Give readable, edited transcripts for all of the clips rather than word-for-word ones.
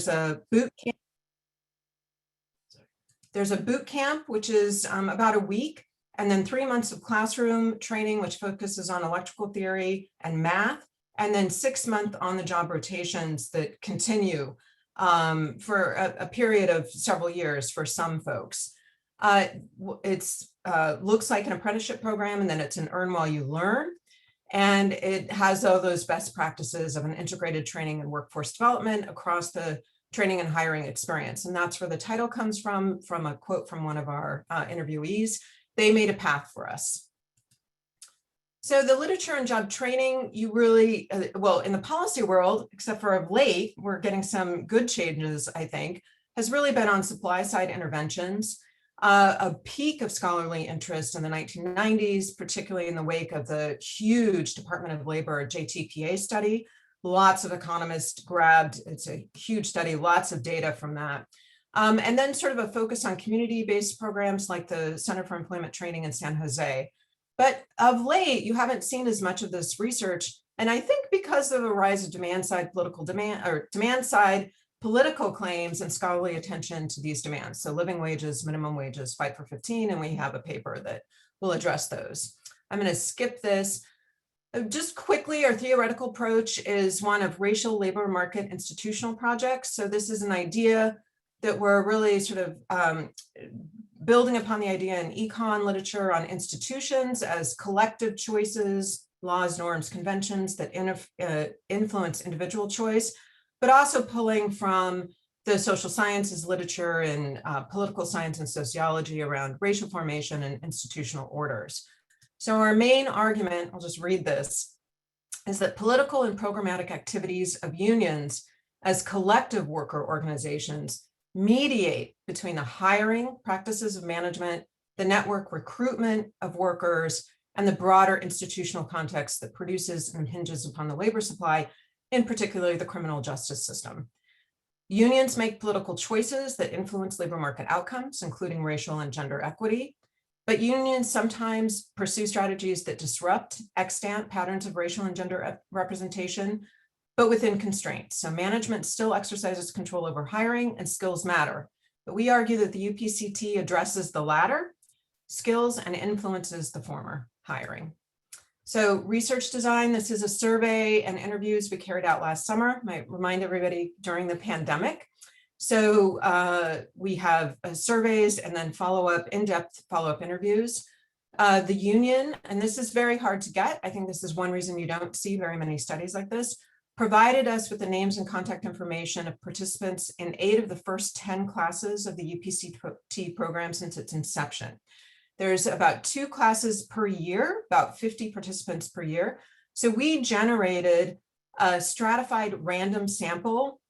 a boot camp. There's a boot camp, which is about a week, and then 3 months of classroom training, which focuses on electrical theory and math, and then 6-month on-the-job rotations that continue for a period of several years for some folks. It's looks like an apprenticeship program, and then it's an earn while you learn. And it has all those best practices of an integrated training and workforce development across the training and hiring experience. And that's where the title comes from a quote from one of our interviewees. They made a path for us. So the literature and job training, you really, well, in the policy world, except for of late, we're getting some good changes, I think, has really been on supply side interventions. A peak of scholarly interest in the 1990s, particularly in the wake of the huge Department of Labor JTPA study. Lots of economists grabbed, it's a huge study, lots of data from that. And then sort of a focus on community-based programs like the Center for Employment Training in San Jose. But of late, you haven't seen as much of this research. And I think because of the rise of demand side political claims and scholarly attention to these demands. So living wages, minimum wages, fight for 15, and we have a paper that will address those. I'm going to skip this. Just quickly, our theoretical approach is one of racial labor market institutional projects. So this is an idea that we're really sort of building upon the idea in econ literature on institutions as collective choices, laws, norms, conventions that influence individual choice, but also pulling from the social sciences literature and political science and sociology around racial formation and institutional orders. So our main argument, I'll just read this, is that political and programmatic activities of unions as collective worker organizations mediate between the hiring practices of management, the network recruitment of workers, and the broader institutional context that produces and hinges upon the labor supply, in particular the criminal justice system. Unions make political choices that influence labor market outcomes, including racial and gender equity, but unions sometimes pursue strategies that disrupt extant patterns of racial and gender representation, but within constraints. So management still exercises control over hiring, and skills matter. But we argue that the UPCT addresses the latter, skills, and influences the former, hiring. So research design, this is a survey and interviews we carried out last summer. Might remind everybody during the pandemic. So we have surveys and then follow-up, in-depth follow-up interviews. The union, and this is very hard to get. I think this is one reason you don't see very many studies like this, provided us with the names and contact information of participants in 8 of the first 10 classes of the UPCT program since its inception. There's about 2 classes per year, about 50 participants per year. So we generated a stratified random sample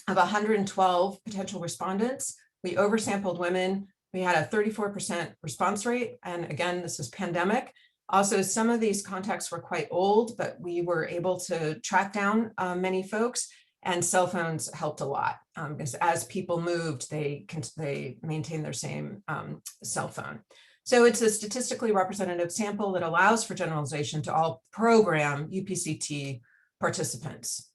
of 112 potential respondents. We oversampled women. We had a 34% response rate. And again, this is pandemic. Also, some of these contacts were quite old, but we were able to track down many folks, and cell phones helped a lot because as people moved, they maintained their same cell phone. So it's a statistically representative sample that allows for generalization to all program UPCT participants.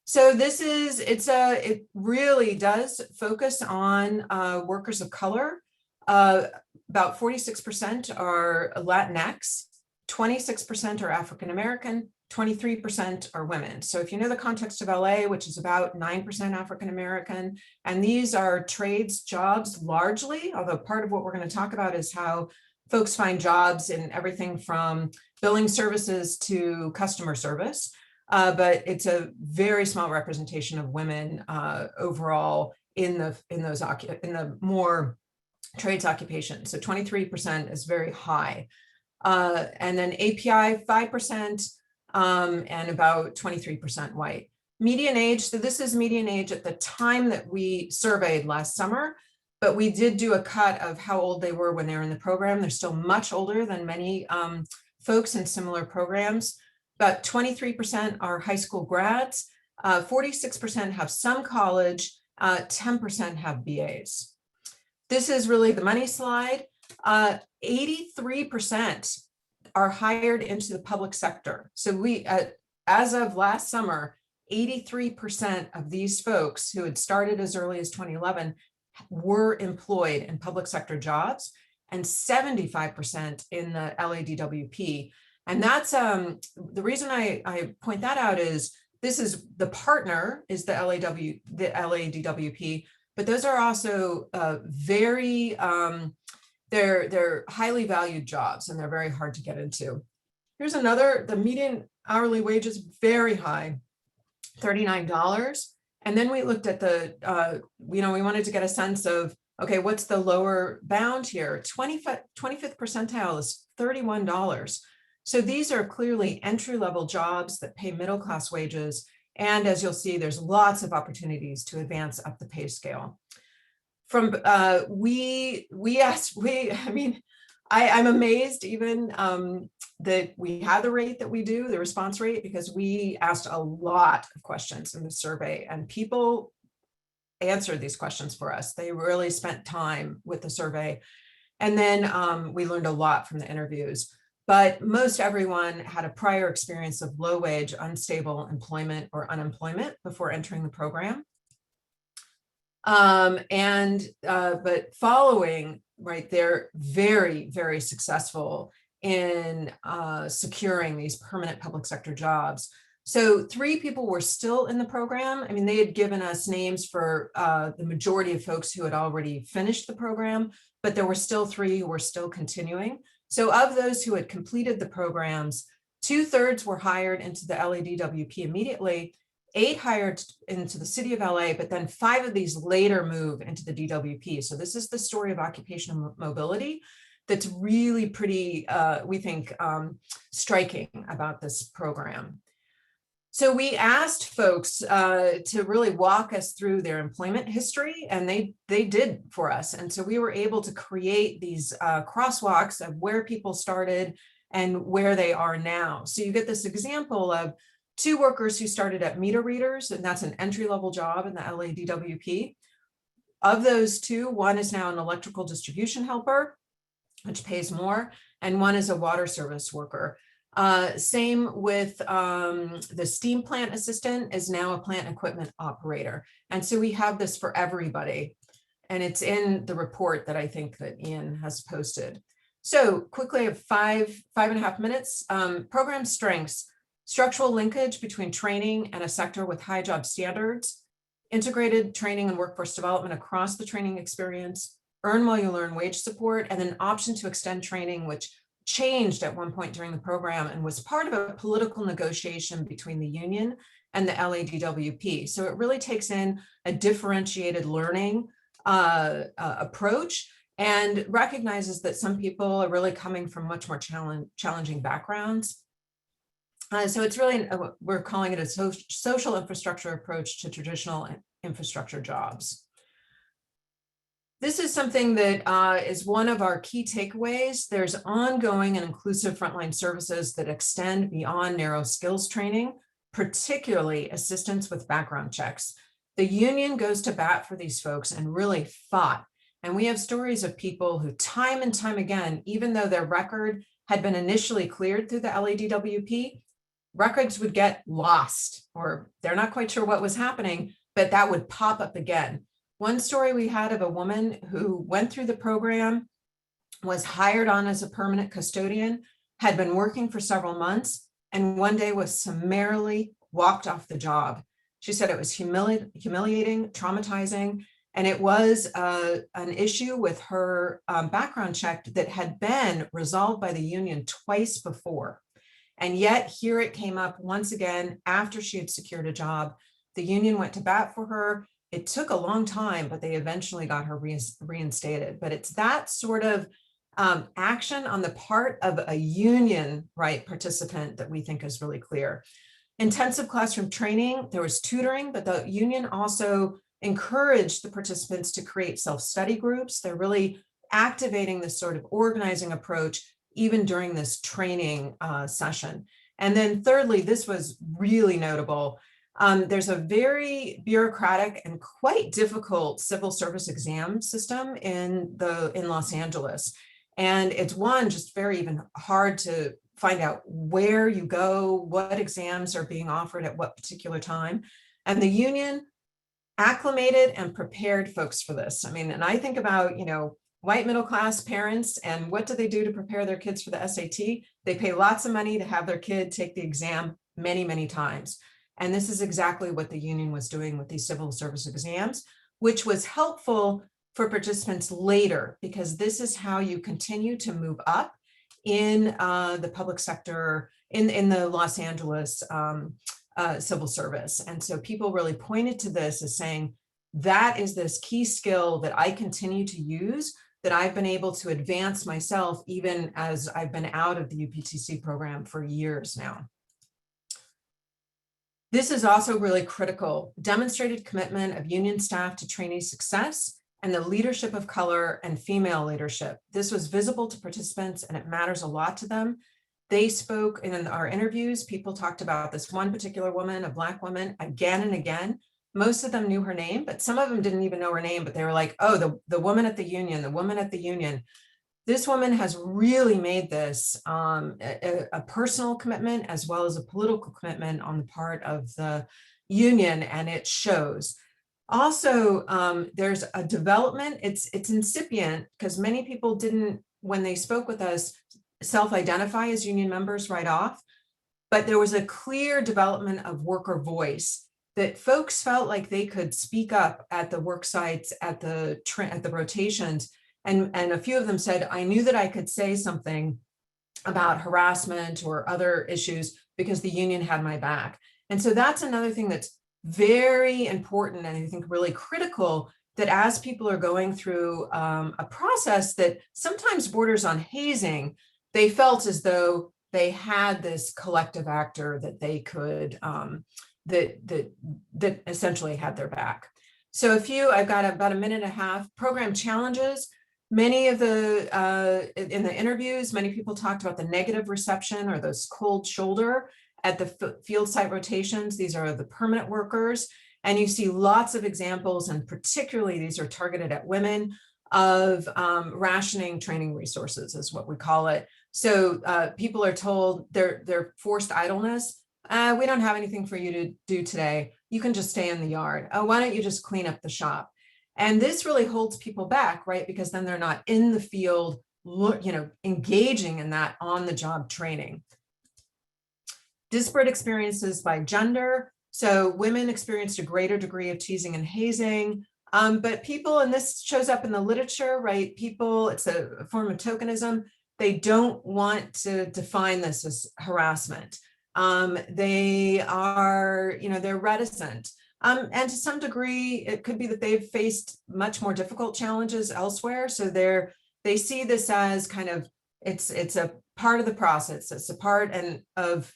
So this is, it really does focus on workers of color. About 46% are Latinx, 26% are African-American, 23% are women. So if you know the context of LA, which is about 9% African-American, and these are trades jobs largely, although part of what we're going to talk about is how folks find jobs in everything from billing services to customer service. But it's a very small representation of women overall in the more trades occupations. So 23% is very high. And then API 5% and about 23% white. Median age, so this is median age at the time that we surveyed last summer, but we did do a cut of how old they were when they were in the program. They're still much older than many folks in similar programs. About 23% are high school grads, 46% have some college, 10% have BAs. This is really the money slide. 83% are hired into the public sector. So we, as of last summer, 83% of these folks who had started as early as 2011 were employed in public sector jobs, and 75% in the LADWP. And that's the reason I point that out is this is the partner is the LADWP, but those are also very they're highly valued jobs, and they're very hard to get into. Here's another, the median hourly wage is very high, $39. And then we looked at the, we wanted to get a sense of, okay, what's the lower bound here? 25th percentile is $31. So these are clearly entry-level jobs that pay middle-class wages. And as you'll see, there's lots of opportunities to advance up the pay scale. From I'm amazed even that we had the rate that we do, the response rate, because we asked a lot of questions in the survey, and people answered these questions for us. They really spent time with the survey. And then we learned a lot from the interviews. But most everyone had a prior experience of low wage, unstable employment or unemployment before entering the program. But following, right, they're very, very successful in securing these permanent public sector jobs. So 3 people were still in the program. I mean, they had given us names for the majority of folks who had already finished the program, but there were still 3 who were still continuing. So of those who had completed the programs, 2/3 were hired into the LADWP immediately, 8 hired into the city of LA, but then 5 of these later move into the DWP. So this is the story of occupational mobility that's really pretty, we think, striking about this program. So we asked folks to really walk us through their employment history, and they did for us. And so we were able to create these crosswalks of where people started and where they are now. So you get this example of 2 workers who started at meter readers, and that's an entry-level job in the LADWP. Of those 2, one is now an electrical distribution helper, which pays more, and one is a water service worker. Same with the steam plant assistant is now a plant equipment operator. And so we have this for everybody. And it's in the report that I think that Ian has posted. So quickly, I have 5.5 minutes. Program strengths: structural linkage between training and a sector with high job standards, integrated training and workforce development across the training experience, earn while you learn wage support, and an option to extend training, which changed at one point during the program and was part of a political negotiation between the union and the LADWP. So it really takes in a differentiated learning approach and recognizes that some people are really coming from much more challenging backgrounds. So it's really, we're calling it a social infrastructure approach to traditional infrastructure jobs. This is something that is one of our key takeaways. There's ongoing and inclusive frontline services that extend beyond narrow skills training, particularly assistance with background checks. The union goes to bat for these folks and really fought. And we have stories of people who time and time again, even though their record had been initially cleared through the LADWP, records would get lost, or they're not quite sure what was happening, but that would pop up again. One story we had of a woman who went through the program, was hired on as a permanent custodian, had been working for several months, and one day was summarily walked off the job. She said it was humiliating, traumatizing, and it was an issue with her background check that had been resolved by the union twice before. And yet here it came up once again after she had secured a job. The union went to bat for her. It took a long time, but they eventually got her reinstated. But it's that sort of action on the part of a union, right, participant that we think is really clear. Intensive classroom training, there was tutoring, but the union also encouraged the participants to create self-study groups. They're really activating this sort of organizing approach even during this training session. And then thirdly, this was really notable. There's a very bureaucratic and quite difficult civil service exam system in Los Angeles. And it's just very even hard find out where you go, what exams are being offered at what particular time. And the union acclimated and prepared folks for this. I mean, and I think about, white middle-class parents, and what do they do to prepare their kids for the SAT? They pay lots of money to have their kid take the exam many, many times. And this is exactly what the union was doing with these civil service exams, which was helpful for participants later, because this is how you continue to move up in the public sector, in the Los Angeles civil service. And so people really pointed to this as saying, that is this key skill that I continue to use, that I've been able to advance myself, even as I've been out of the UPTC program for years now. This is also really critical. Demonstrated commitment of union staff to trainee success and the leadership of color and female leadership. This was visible to participants, and it matters a lot to them. They spoke in our interviews. People talked about this one particular woman, a Black woman, again and again. Most of them knew her name, but some of them didn't even know her name, but they were like, oh, the woman at the union, the woman at the union. This woman has really made this a personal commitment as well as a political commitment on the part of the union, and it shows. Also, there's a development. It's incipient, because many people didn't, when they spoke with us, self-identify as union members right off, but there was a clear development of worker voice, that folks felt like they could speak up at the work sites, at the rotations, and a few of them said, I knew that I could say something about harassment or other issues because the union had my back. And so that's another thing that's very important, and I think really critical, that as people are going through a process that sometimes borders on hazing, they felt as though they had this collective actor that they could, that essentially had their back. So I've got about a minute and a half. Program challenges. Many of the, in the interviews, many people talked about the negative reception or those cold shoulder at the field site rotations. These are the permanent workers. And you see lots of examples, and particularly these are targeted at women, of rationing training resources is what we call it. So people are told they're forced idleness. We don't have anything for you to do today. You can just stay in the yard. Oh, why don't you just clean up the shop? And this really holds people back, right? Because then they're not in the field, engaging in that on-the-job training. Disparate experiences by gender. So women experienced a greater degree of teasing and hazing. But people, and this shows up in the literature, right? People, it's a form of tokenism. They don't want to define this as harassment. They are, they're reticent. And to some degree, it could be that they've faced much more difficult challenges elsewhere. So they see this as kind of, it's a part of the process. It's a part of,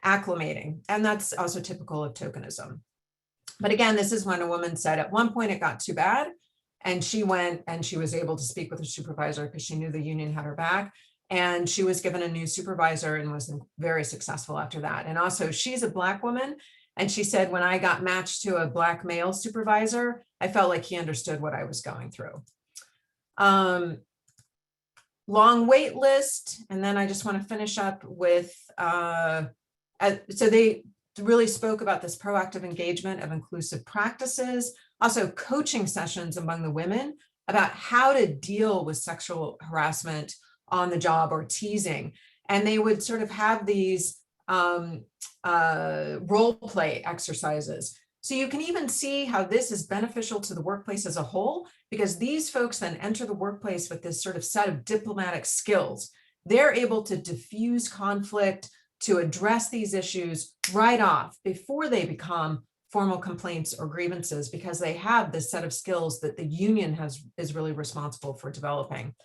acclimating. And that's also typical of tokenism. But again, this is when a woman said at one point it got too bad, and she went and she was able to speak with her supervisor because she knew the union had her back. And she was given a new supervisor and was very successful after that. And also, she's a Black woman. And she said, when I got matched to a Black male supervisor, I felt like he understood what I was going through. Long wait list. And then I just want to finish up with, so they really spoke about this proactive engagement of inclusive practices, also coaching sessions among the women about how to deal with sexual harassment on the job or teasing. And they would sort of have these role play exercises. So you can even see how this is beneficial to the workplace as a whole, because these folks then enter the workplace with this sort of set of diplomatic skills. They're able to diffuse conflict, to address these issues right off before they become formal complaints or grievances, because they have this set of skills that the union is really responsible for developing.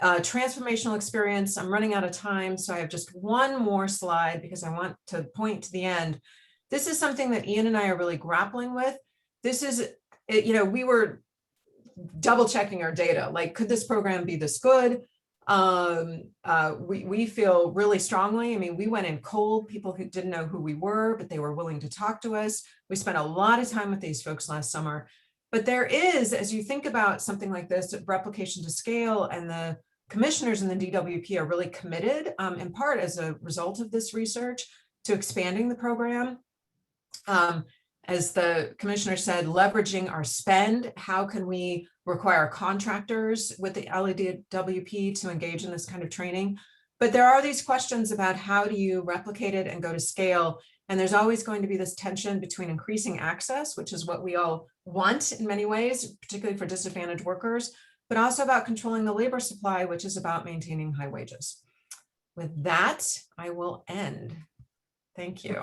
Transformational experience. I'm running out of time, so I have just one more slide because I want to point to the end. This is something that Ian and I are really grappling with. This is, we were double checking our data. Like, could this program be this good? We feel really strongly. I mean, we went in cold, people who didn't know who we were, but they were willing to talk to us. We spent a lot of time with these folks last summer. But there is, as you think about something like this, replication to scale and the commissioners in the DWP are really committed, in part as a result of this research, to expanding the program. As the commissioner said, leveraging our spend, how can we require contractors with the LEDWP to engage in this kind of training? But there are these questions about how do you replicate it and go to scale? And there's always going to be this tension between increasing access, which is what we all want in many ways, particularly for disadvantaged workers, but also about controlling the labor supply, which is about maintaining high wages. With that, I will end. Thank you.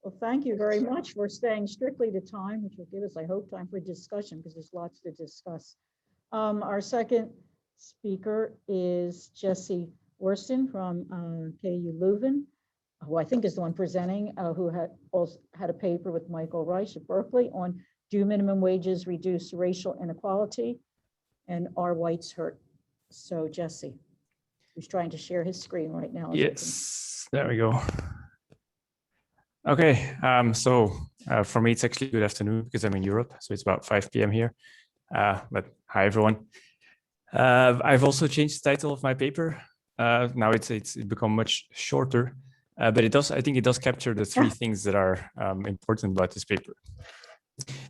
Well, thank you very much for staying strictly to time, which will give us, I hope, time for discussion because there's lots to discuss. Our second speaker is Jesse Wursten from KU Leuven, who I think is the one presenting, who had also had a paper with Michael Reich at Berkeley on do minimum wages reduce racial inequality and are whites hurt? So Jesse, who's trying to share his screen right now. Yes, there we go. Okay, so for me, it's actually good afternoon because I'm in Europe, so it's about 5 p.m. here. But hi, everyone. I've also changed the title of my paper. Now it's become much shorter, but I think it does capture the three things that are important about this paper.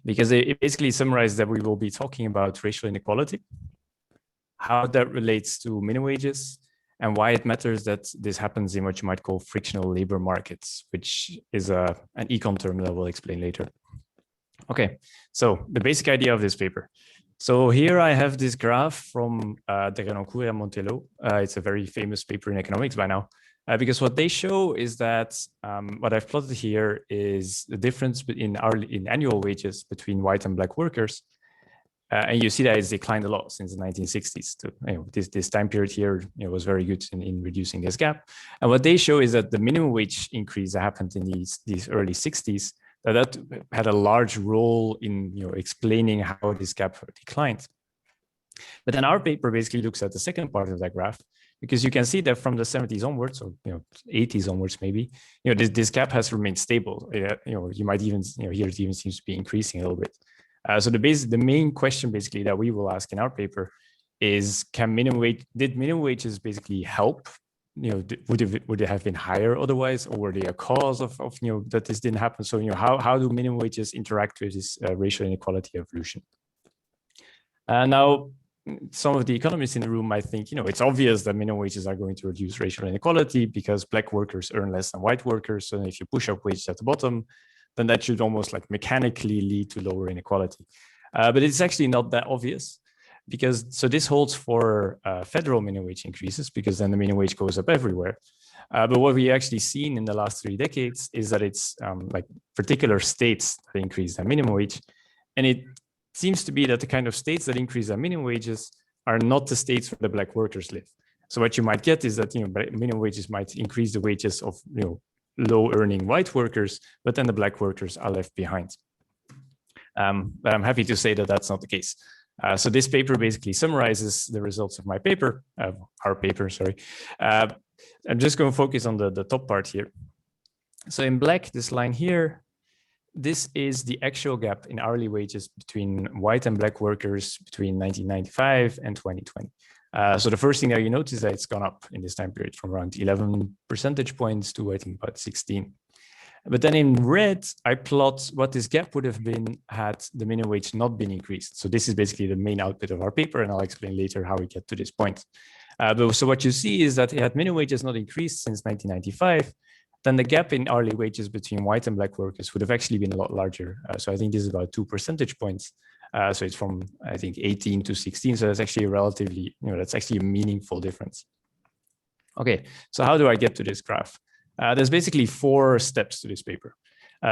Because it basically summarizes that we will be talking about racial inequality, how that relates to minimum wages, and why it matters that this happens in what you might call frictional labor markets, which is an econ term that I will explain later. Okay, so the basic idea of this paper. So here I have this graph from de Renoncourt and Montello. It's a very famous paper in economics by now, because what they show is that what I've plotted here is the difference in annual wages between white and black workers. And you see that it's declined a lot since the 1960s. This time period here was very good in reducing this gap. And what they show is that the minimum wage increase that happened in these early 60s, that had a large role in explaining how this gap declined. But then our paper basically looks at the second part of that graph, because you can see that from the 70s onwards, or 80s onwards maybe, this gap has remained stable. You might even here it even seems to be increasing a little bit. So the main question basically that we will ask in our paper is, did minimum wages basically help? Would it have been higher otherwise, or were they a cause of that this didn't happen? So how do minimum wages interact with this racial inequality evolution? Now, some of the economists in the room might think, it's obvious that minimum wages are going to reduce racial inequality because black workers earn less than white workers. So if you push up wages at the bottom, then that should almost like mechanically lead to lower inequality. But it's actually not that obvious, because this holds for federal minimum wage increases, because then the minimum wage goes up everywhere. But what we actually seen in the last 3 decades is that it's like particular states that increase their minimum wage. And it seems to be that the kind of states that increase their minimum wages are not the states where the black workers live. So what you might get is that minimum wages might increase the wages of low earning white workers, but then the black workers are left behind. But I'm happy to say that that's not the case. So this paper basically summarizes the results of my paper, our paper, sorry. I'm just going to focus on the top part here. So in black, this line here, this is the actual gap in hourly wages between white and black workers between 1995 and 2020. So the first thing that you notice is that it's gone up in this time period from around 11 percentage points to I think about 16. But then in red, I plot what this gap would have been had the minimum wage not been increased. So this is basically the main output of our paper, and I'll explain later how we get to this point. So what you see is that had minimum wages not increased since 1995, then the gap in hourly wages between white and black workers would have actually been a lot larger. So I think this is about 2 percentage points. So it's from, I think, 18 to 16. So that's actually relatively, that's actually a meaningful difference. Okay, so how do I get to this graph? There's basically 4 steps to this paper.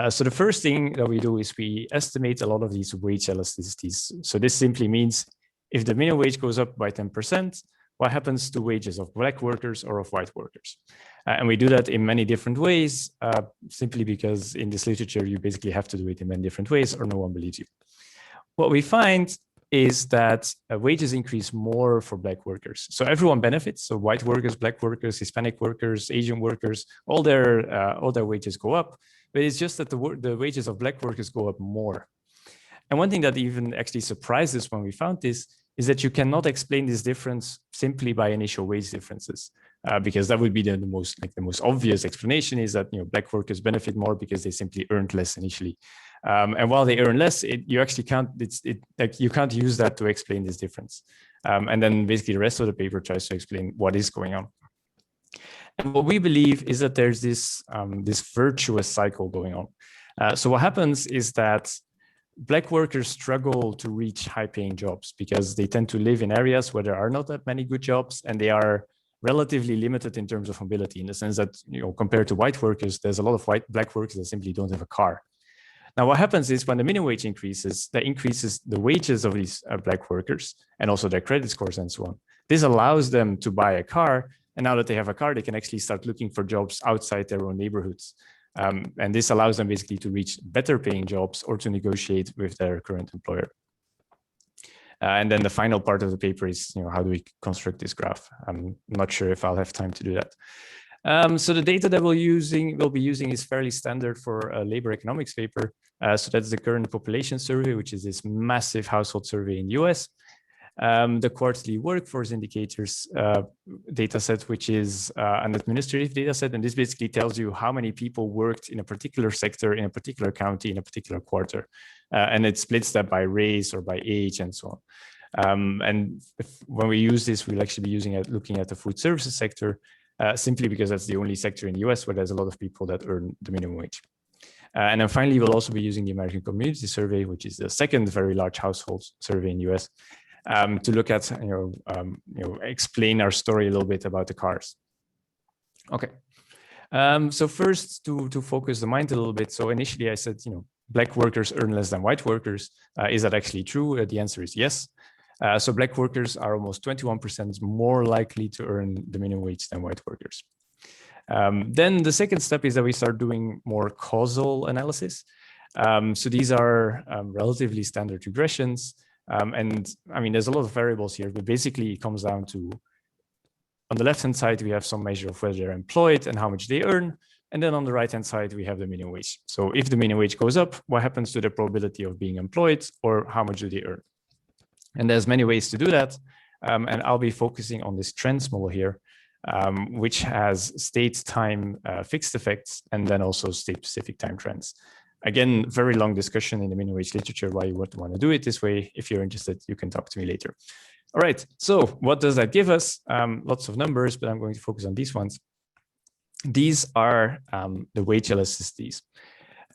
So the first thing that we do is we estimate a lot of these wage elasticities. So this simply means if the minimum wage goes up by 10%, what happens to wages of black workers or of white workers? And we do that in many different ways, simply because in this literature, you basically have to do it in many different ways or no one believes you. What we find is that wages increase more for black workers. So everyone benefits. So white workers, black workers, Hispanic workers, Asian workers, all their wages go up. But it's just that the wages of black workers go up more. And one thing that even actually surprised us when we found this is that you cannot explain this difference simply by initial wage differences, because that would be the most obvious explanation is that black workers benefit more because they simply earned less initially, and while they earn less, you actually can't you can't use that to explain this difference, and then basically the rest of the paper tries to explain what is going on. And what we believe is that there's this virtuous cycle going on. So what happens is that Black workers struggle to reach high-paying jobs because they tend to live in areas where there are not that many good jobs, and they are relatively limited in terms of mobility, in the sense that, compared to white workers, there's a lot of black workers that simply don't have a car. Now, what happens is when the minimum wage increases, that increases the wages of these black workers and also their credit scores and so on. This allows them to buy a car, and now that they have a car, they can actually start looking for jobs outside their own neighborhoods. And this allows them basically to reach better paying jobs or to negotiate with their current employer. And then the final part of the paper is, how do we construct this graph? I'm not sure if I'll have time to do that. So the data that we'll be using is fairly standard for a labor economics paper. So that's the current population survey, which is this massive household survey in the US. The quarterly workforce indicators data set, which is an administrative data set. And this basically tells you how many people worked in a particular sector, in a particular county, in a particular quarter. And it splits that by race or by age and so on. And when we use this, we'll actually be looking at the food services sector, simply because that's the only sector in the US where there's a lot of people that earn the minimum wage. And then finally, we'll also be using the American Community Survey, which is the second very large household survey in the US. To look at, explain our story a little bit about the cars. Okay. So first, to focus the mind a little bit. So initially, I said, black workers earn less than white workers. Is that actually true? The answer is yes. So black workers are almost 21% more likely to earn the minimum wage than white workers. Then the second step is that we start doing more causal analysis. So these are relatively standard regressions. And I mean, there's a lot of variables here, but basically it comes down to, on the left-hand side, we have some measure of whether they're employed and how much they earn. And then on the right-hand side, we have the minimum wage. So if the minimum wage goes up, what happens to the probability of being employed, or how much do they earn? And there's many ways to do that. And I'll be focusing on this trends model here, which has state time fixed effects, and then also state-specific time trends. Again, very long discussion in the minimum wage literature why you would want to do it this way. If you're interested, you can talk to me later. All right, so what does that give us? Lots of numbers, but I'm going to focus on these ones. These are the wage elasticities.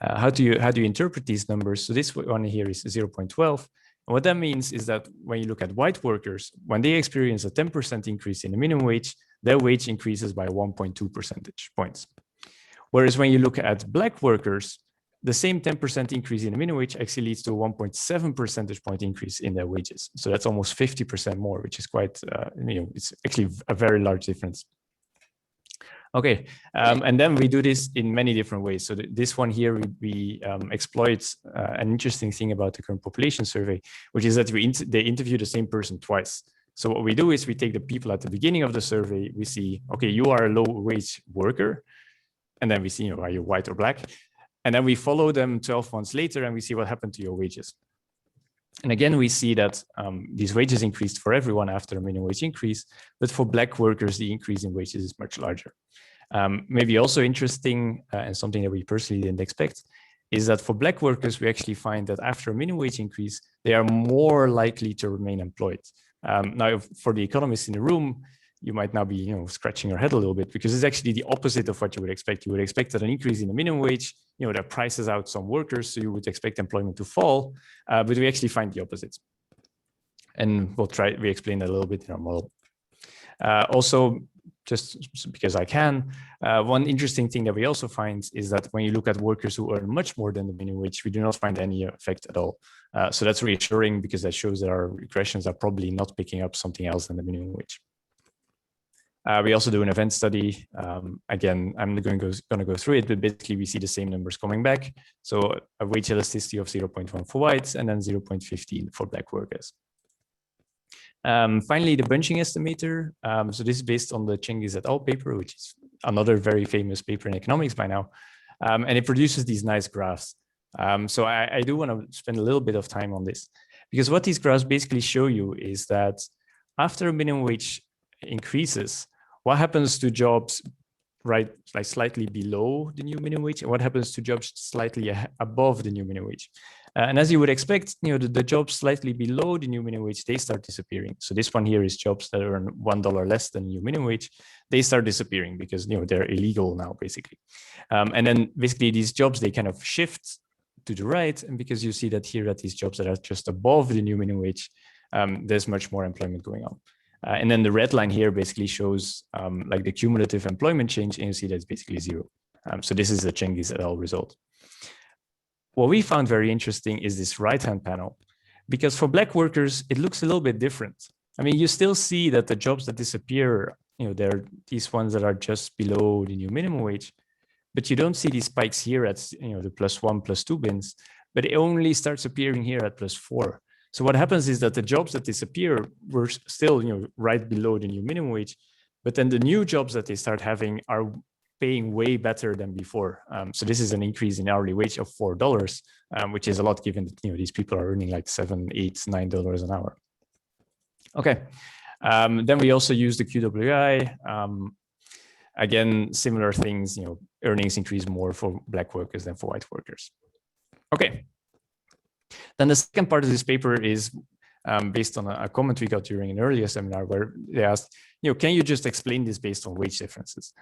How do you interpret these numbers? So this one here is 0.12. And what that means is that when you look at white workers, when they experience a 10% increase in the minimum wage, their wage increases by 1.2 percentage points. Whereas when you look at black workers, the same 10% increase in the minimum wage actually leads to a 1.7 percentage point increase in their wages. So that's almost 50% more, which is quite, it's actually a very large difference. Okay, and then we do this in many different ways. So this one here, we exploit an interesting thing about the current population survey, which is that they interview the same person twice. So what we do is we take the people at the beginning of the survey, we see, okay, you are a low wage worker. And then we see, are you white or black? And then we follow them 12 months later and we see what happened to your wages. And again, we see that these wages increased for everyone after a minimum wage increase, but for black workers, the increase in wages is much larger. Maybe also interesting and something that we personally didn't expect is that for black workers, we actually find that after a minimum wage increase, they are more likely to remain employed. Now, for the economists in the room, you might now be, scratching your head a little bit because it's actually the opposite of what you would expect. You would expect that an increase in the minimum wage, that prices out some workers, so you would expect employment to fall, but we actually find the opposite. And we explain that a little bit in our model. Also, just because I can, one interesting thing that we also find is that when you look at workers who earn much more than the minimum wage, we do not find any effect at all. So that's reassuring because that shows that our regressions are probably not picking up something else than the minimum wage. We also do an event study. Again, I'm going to go through it, but basically we see the same numbers coming back. So a wage elasticity of 0.1 for whites and then 0.15 for black workers. Finally, the bunching estimator. So this is based on the Cengiz et al. Paper, which is another very famous paper in economics by now. And it produces these nice graphs. So I do want to spend a little bit of time on this. Because what these graphs basically show you is that after minimum wage increases, what happens to jobs right, like slightly below the new minimum wage, and what happens to jobs slightly above the new minimum wage. And as you would expect, the jobs slightly below the new minimum wage, they start disappearing. So this one here is jobs that earn $1 less than new minimum wage. They start disappearing because they're illegal now, basically. And then basically these jobs, they kind of shift to the right, and because you see that here at these jobs that are just above the new minimum wage, there's much more employment going on. And then the red line here basically shows like the cumulative employment change, and you see that's basically 0. So this is a Cengiz et al. Result. What we found very interesting is this right-hand panel, because for Black workers, it looks a little bit different. I mean, you still see that the jobs that disappear, they're these ones that are just below the new minimum wage, but you don't see these spikes here at the +1, +2 bins, but it only starts appearing here at +4. So what happens is that the jobs that disappear were still, right below the new minimum wage, but then the new jobs that they start having are paying way better than before. So this is an increase in hourly wage of $4, which is a lot given that these people are earning like $7, $8, $9 an hour. Okay, then we also use the QWI. Again, similar things. Earnings increase more for Black workers than for white workers. Okay. Then the second part of this paper is based on a comment we got during an earlier seminar where they asked, can you just explain this based on wage differences?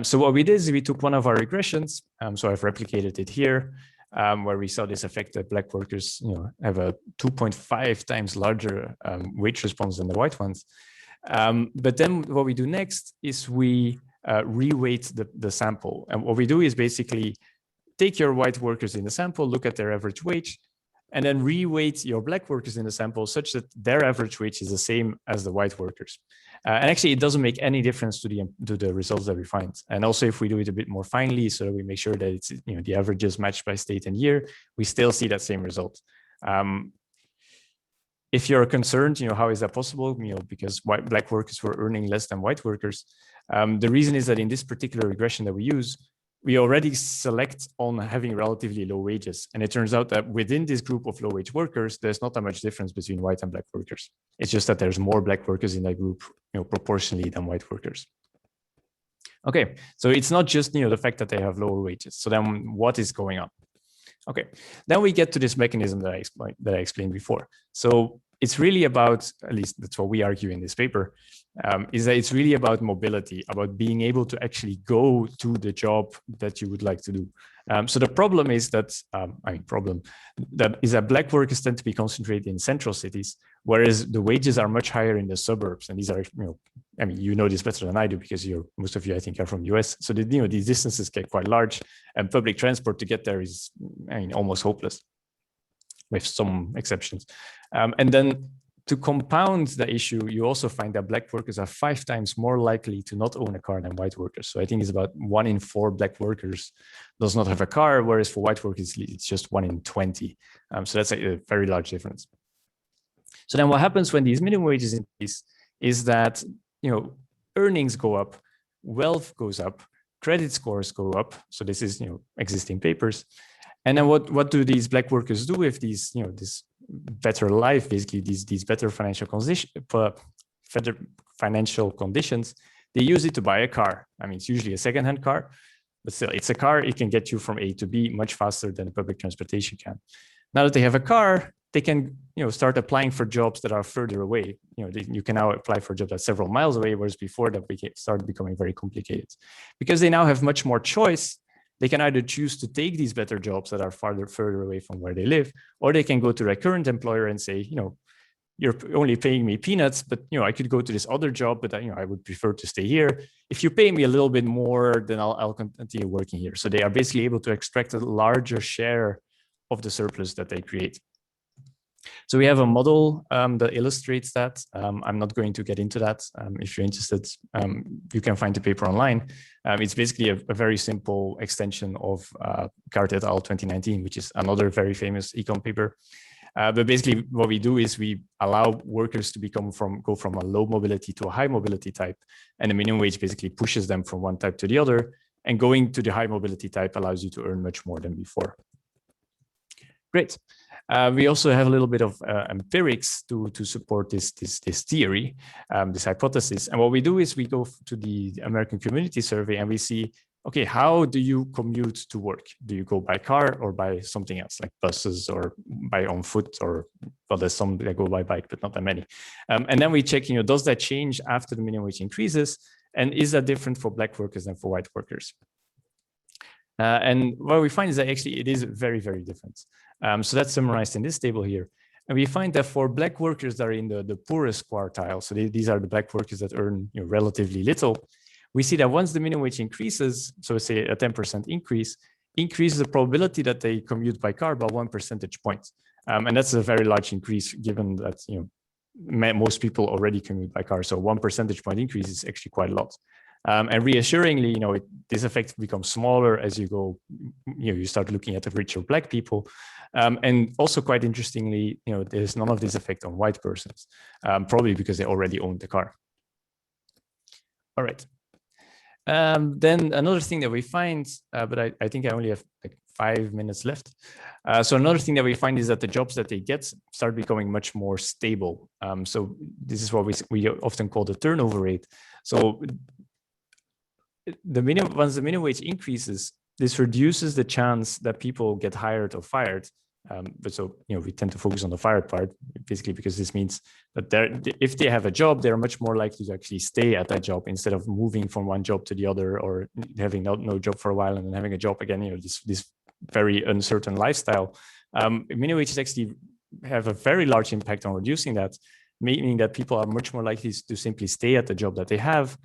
So what we did is we took one of our regressions. So I've replicated it here, where we saw this effect that Black workers, have a 2.5 times larger wage response than the white ones. But then what we do next is we reweight the sample. And what we do is basically take your white workers in the sample, look at their average wage, and then reweight your Black workers in the sample such that their average wage is the same as the white workers. And actually, it doesn't make any difference to the results that we find. And also, if we do it a bit more finely, so that we make sure that it's the averages matched by state and year, we still see that same result. If you're concerned, how is that possible? Because Black workers were earning less than white workers. The reason is that in this particular regression that we use, we already select on having relatively low wages. And it turns out that within this group of low wage workers, there's not that much difference between white and Black workers. It's just that there's more Black workers in that group, proportionally than white workers. Okay, so it's not just, the fact that they have lower wages. So then what is going on? Okay, then we get to this mechanism that I explained before. So it's really about, at least that's what we argue in this paper, is that it's really about mobility, about being able to actually go to the job that you would like to do. So the problem is that, that Black workers tend to be concentrated in central cities, whereas the wages are much higher in the suburbs. And these are, you know this better than I do because most of you, I think, are from the US. So these distances get quite large, and public transport to get there is, almost hopeless, with some exceptions. And then to compound the issue, you also find that Black workers are 5 times more likely to not own a car than white workers. So I think it's about 1 in 4 Black workers does not have a car, whereas for white workers, it's just 1 in 20. So that's a very large difference. So then what happens when these minimum wages increase is that, earnings go up, wealth goes up, credit scores go up. So this is, existing papers. And then what do these Black workers do with these, this better life, basically these better financial conditions? They use it to buy a car. It's usually a secondhand car, but still it's a car. It can get you from A to B much faster than public transportation can. Now that they have a car, they can, start applying for jobs that are further away. You can now apply for jobs that are several miles away, whereas before that started becoming very complicated. Because they now have much more choice, they can either choose to take these better jobs that are further away from where they live, or they can go to their current employer and say, you're only paying me peanuts, but I could go to this other job, but I would prefer to stay here. If you pay me a little bit more, then I'll continue working here. So they are basically able to extract a larger share of the surplus that they create. So we have a model that illustrates that. I'm not going to get into that. If you're interested, you can find the paper online. It's basically a very simple extension of Cart et al. 2019, which is another very famous econ paper. But basically what we do is we allow workers to go from a low mobility to a high mobility type. And the minimum wage basically pushes them from one type to the other. And going to the high mobility type allows you to earn much more than before. Great. We also have a little bit of empirics to support this theory, this hypothesis. And what we do is we go to the American Community Survey and we see, okay, how do you commute to work? Do you go by car or by something else, like buses or by on foot, or, well, there's some that go by bike, but not that many. And then we check, does that change after the minimum wage increases? And is that different for Black workers than for white workers? And what we find is that actually it is very, very different. So that's summarized in this table here. And we find that for Black workers that are in the poorest quartile, so these are the Black workers that earn relatively little, we see that once the minimum wage increases, so say a 10% increases the probability that they commute by car by 1 percentage point. And that's a very large increase given that most people already commute by car. So 1 percentage point increase is actually quite a lot. And reassuringly, this effect becomes smaller as you go, you start looking at the richer Black people. And also quite interestingly, there's none of this effect on white persons, probably because they already own the car. All right. Then another thing that we find, but I think I only have like 5 minutes left. So another thing that we find is that the jobs that they get start becoming much more stable. So this is what we often call the turnover rate. So once the minimum wage increases, this reduces the chance that people get hired or fired. But so, we tend to focus on the fired part, basically because this means that if they have a job, they're much more likely to actually stay at that job instead of moving from one job to the other or having no job for a while and then having a job again, this very uncertain lifestyle. Minimum wages actually have a very large impact on reducing that, meaning that people are much more likely to simply stay at the job that they have,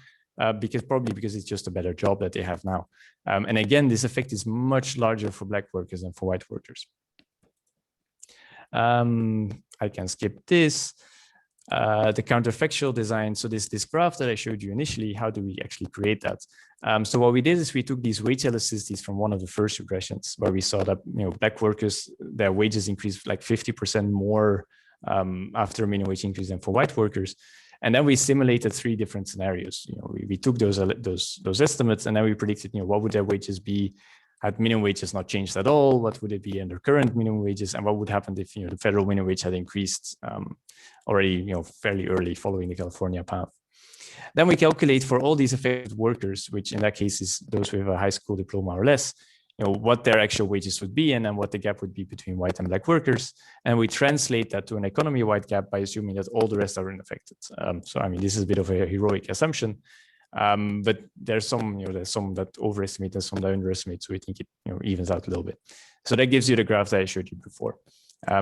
because it's just a better job that they have now. And again, this effect is much larger for Black workers than for white workers. I can skip this. The counterfactual design. So this graph that I showed you initially, how do we actually create that? So what we did is we took these wage elasticities from one of the first regressions where we saw that Black workers, their wages increased like 50% more after a minimum wage increase than for white workers. And then we simulated 3 different scenarios. We took those estimates and then we predicted, what would their wages be had minimum wages not changed at all? What would it be under current minimum wages? And what would happen if the federal minimum wage had increased already fairly early following the California path? Then we calculate for all these affected workers, which in that case is those who have a high school diploma or less, what their actual wages would be and then what the gap would be between white and Black workers. And we translate that to an economy-wide gap by assuming that all the rest are unaffected. So I mean, this is a bit of a heroic assumption. But there's some that overestimate, there's some that underestimate. So we think it evens out a little bit. So that gives you the graph that I showed you before.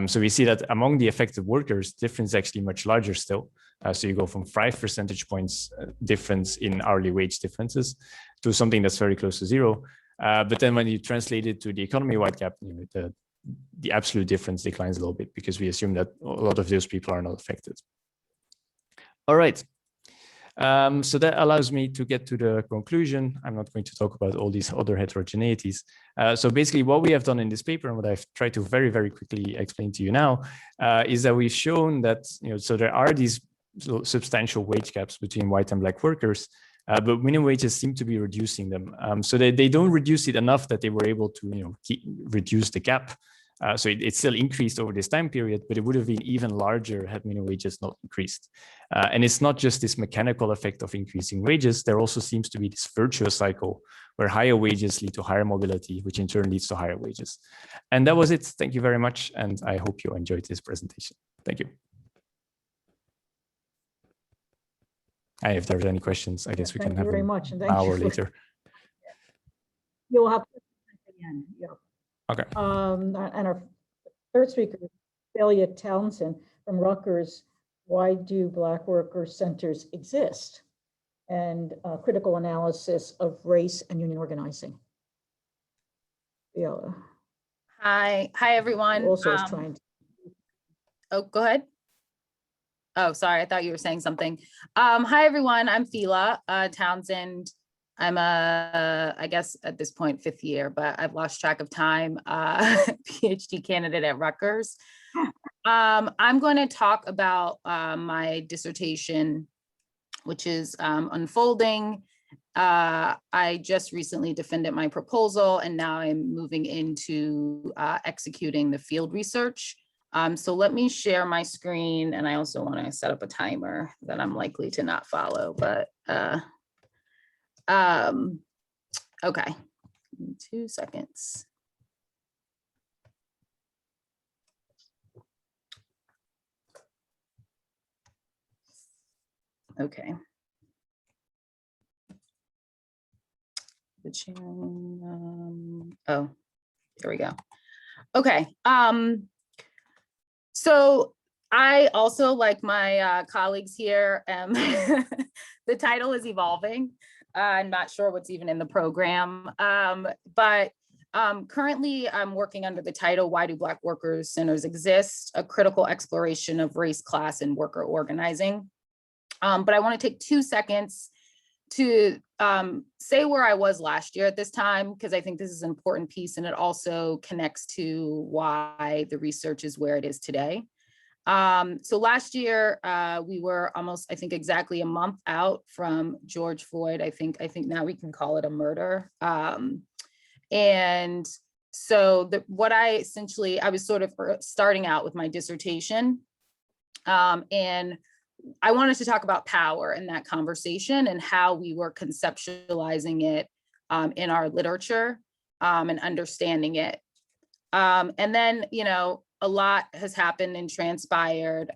So we see that among the affected workers, difference is actually much larger still. So you go from 5 percentage points difference in hourly wage differences to something that's very close to 0. But then when you translate it to the economy-wide gap, the absolute difference declines a little bit because we assume that a lot of those people are not affected. All right. So that allows me to get to the conclusion. I'm not going to talk about all these other heterogeneities. So basically what we have done in this paper and what I've tried to very, very quickly explain to you now is that we've shown that, so there are these substantial wage gaps between white and Black workers, but minimum wages seem to be reducing them. So they don't reduce it enough that they were able to reduce the gap. So it still increased over this time period, but it would have been even larger had minimum wages not increased. And it's not just this mechanical effect of increasing wages. There also seems to be this virtuous cycle where higher wages lead to higher mobility, which in turn leads to higher wages. And that was it. Thank you very much. And I hope you enjoyed this presentation. Thank you. And if there's any questions, I guess we can have very them much, and an hour later. You'll have at the end. Yeah. Okay. And our third speaker is Phela Townsend from Rutgers. Why do Black worker centers exist? And critical analysis of race and union organizing. Phela. Hi everyone. Also is trying to. Oh, go ahead. Oh, sorry, I thought you were saying something. Hi everyone, I'm Phela Townsend. I'm I guess at this point, 5th year, but I've lost track of time, PhD candidate at Rutgers. I'm going to talk about my dissertation, which is unfolding. I just recently defended my proposal and now I'm moving into executing the field research. So let me share my screen, and I also want to set up a timer that I'm likely to not follow, but okay, 2 seconds. Okay. The sharing, oh, there we go. Okay. So I also, like my colleagues here, the title is evolving. I'm not sure what's even in the program, but currently I'm working under the title, Why Do Black Workers Centers Exist? A Critical Exploration of Race, Class, and Worker Organizing. But I want to take 2 seconds to say where I was last year at this time, because I think this is an important piece, and it also connects to why the research is where it is today. So last year, we were almost, I think, exactly a month out from George Floyd. I think now we can call it a murder. And so what I was sort of starting out with my dissertation, and I wanted to talk about power in that conversation and how we were conceptualizing it in our literature and understanding it. And then, you know, a lot has happened and transpired.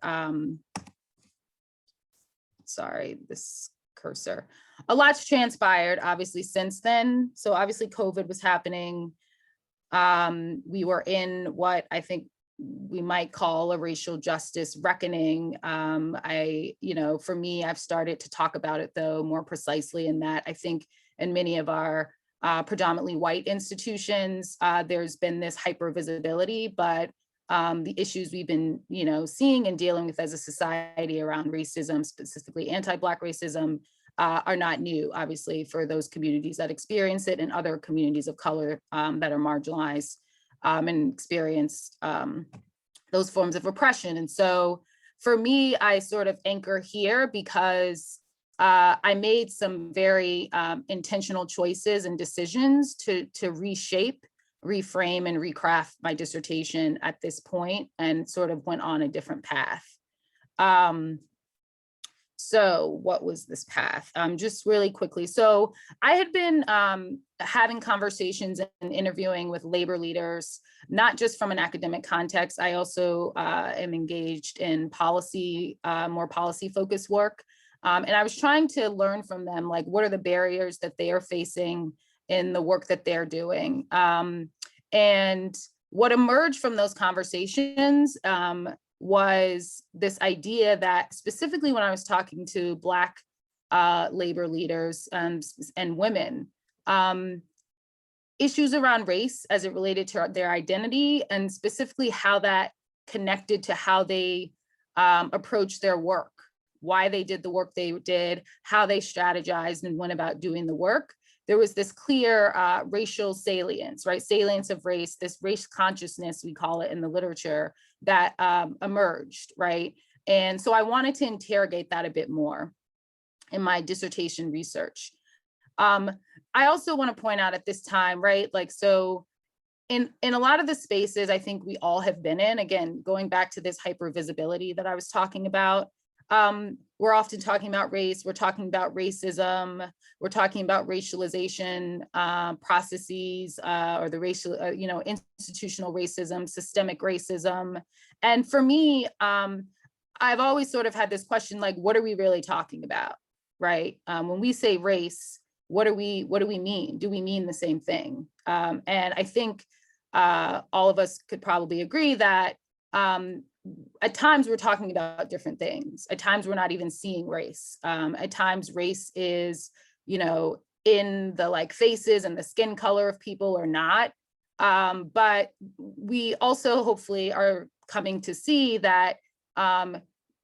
Sorry, this cursor. A lot's transpired, obviously, since then. So obviously COVID was happening. We were in what I think we might call a racial justice reckoning. For me, I've started to talk about it, though, more precisely in that I think in many of our predominantly white institutions, there's been this hypervisibility, but the issues we've been, seeing and dealing with as a society around racism, specifically anti-Black racism, are not new, obviously, for those communities that experience it and other communities of color that are marginalized and experience those forms of oppression. And so for me, I sort of anchor here because I made some very intentional choices and decisions to reshape, reframe, and recraft my dissertation at this point, and sort of went on a different path. So what was this path? Just really quickly. So I had been having conversations and interviewing with labor leaders, not just from an academic context. I also am engaged in policy, more policy focused work. And I was trying to learn from them, like, what are the barriers that they are facing in the work that they're doing? And what emerged from those conversations was this idea that, specifically when I was talking to Black labor leaders and women, issues around race as it related to their identity, and specifically how that connected to how they approached their work, why they did the work they did, how they strategized and went about doing the work. There was this clear racial salience, right? Salience of race, this race consciousness, we call it in the literature, that emerged, right? And so I wanted to interrogate that a bit more in my dissertation research. I also want to point out at this time, right? Like, so in a lot of the spaces I think we all have been in, again, going back to this hypervisibility that I was talking about, we're often talking about race, we're talking about racism, we're talking about racialization processes, or the racial, institutional racism, systemic racism. And for me, I've always sort of had this question, like, what are we really talking about, right? When we say race, what do we mean? Do we mean the same thing? And I think all of us could probably agree that at times we're talking about different things. At times we're not even seeing race. At times race is, in the like faces and the skin color of people or not. But we also hopefully are coming to see that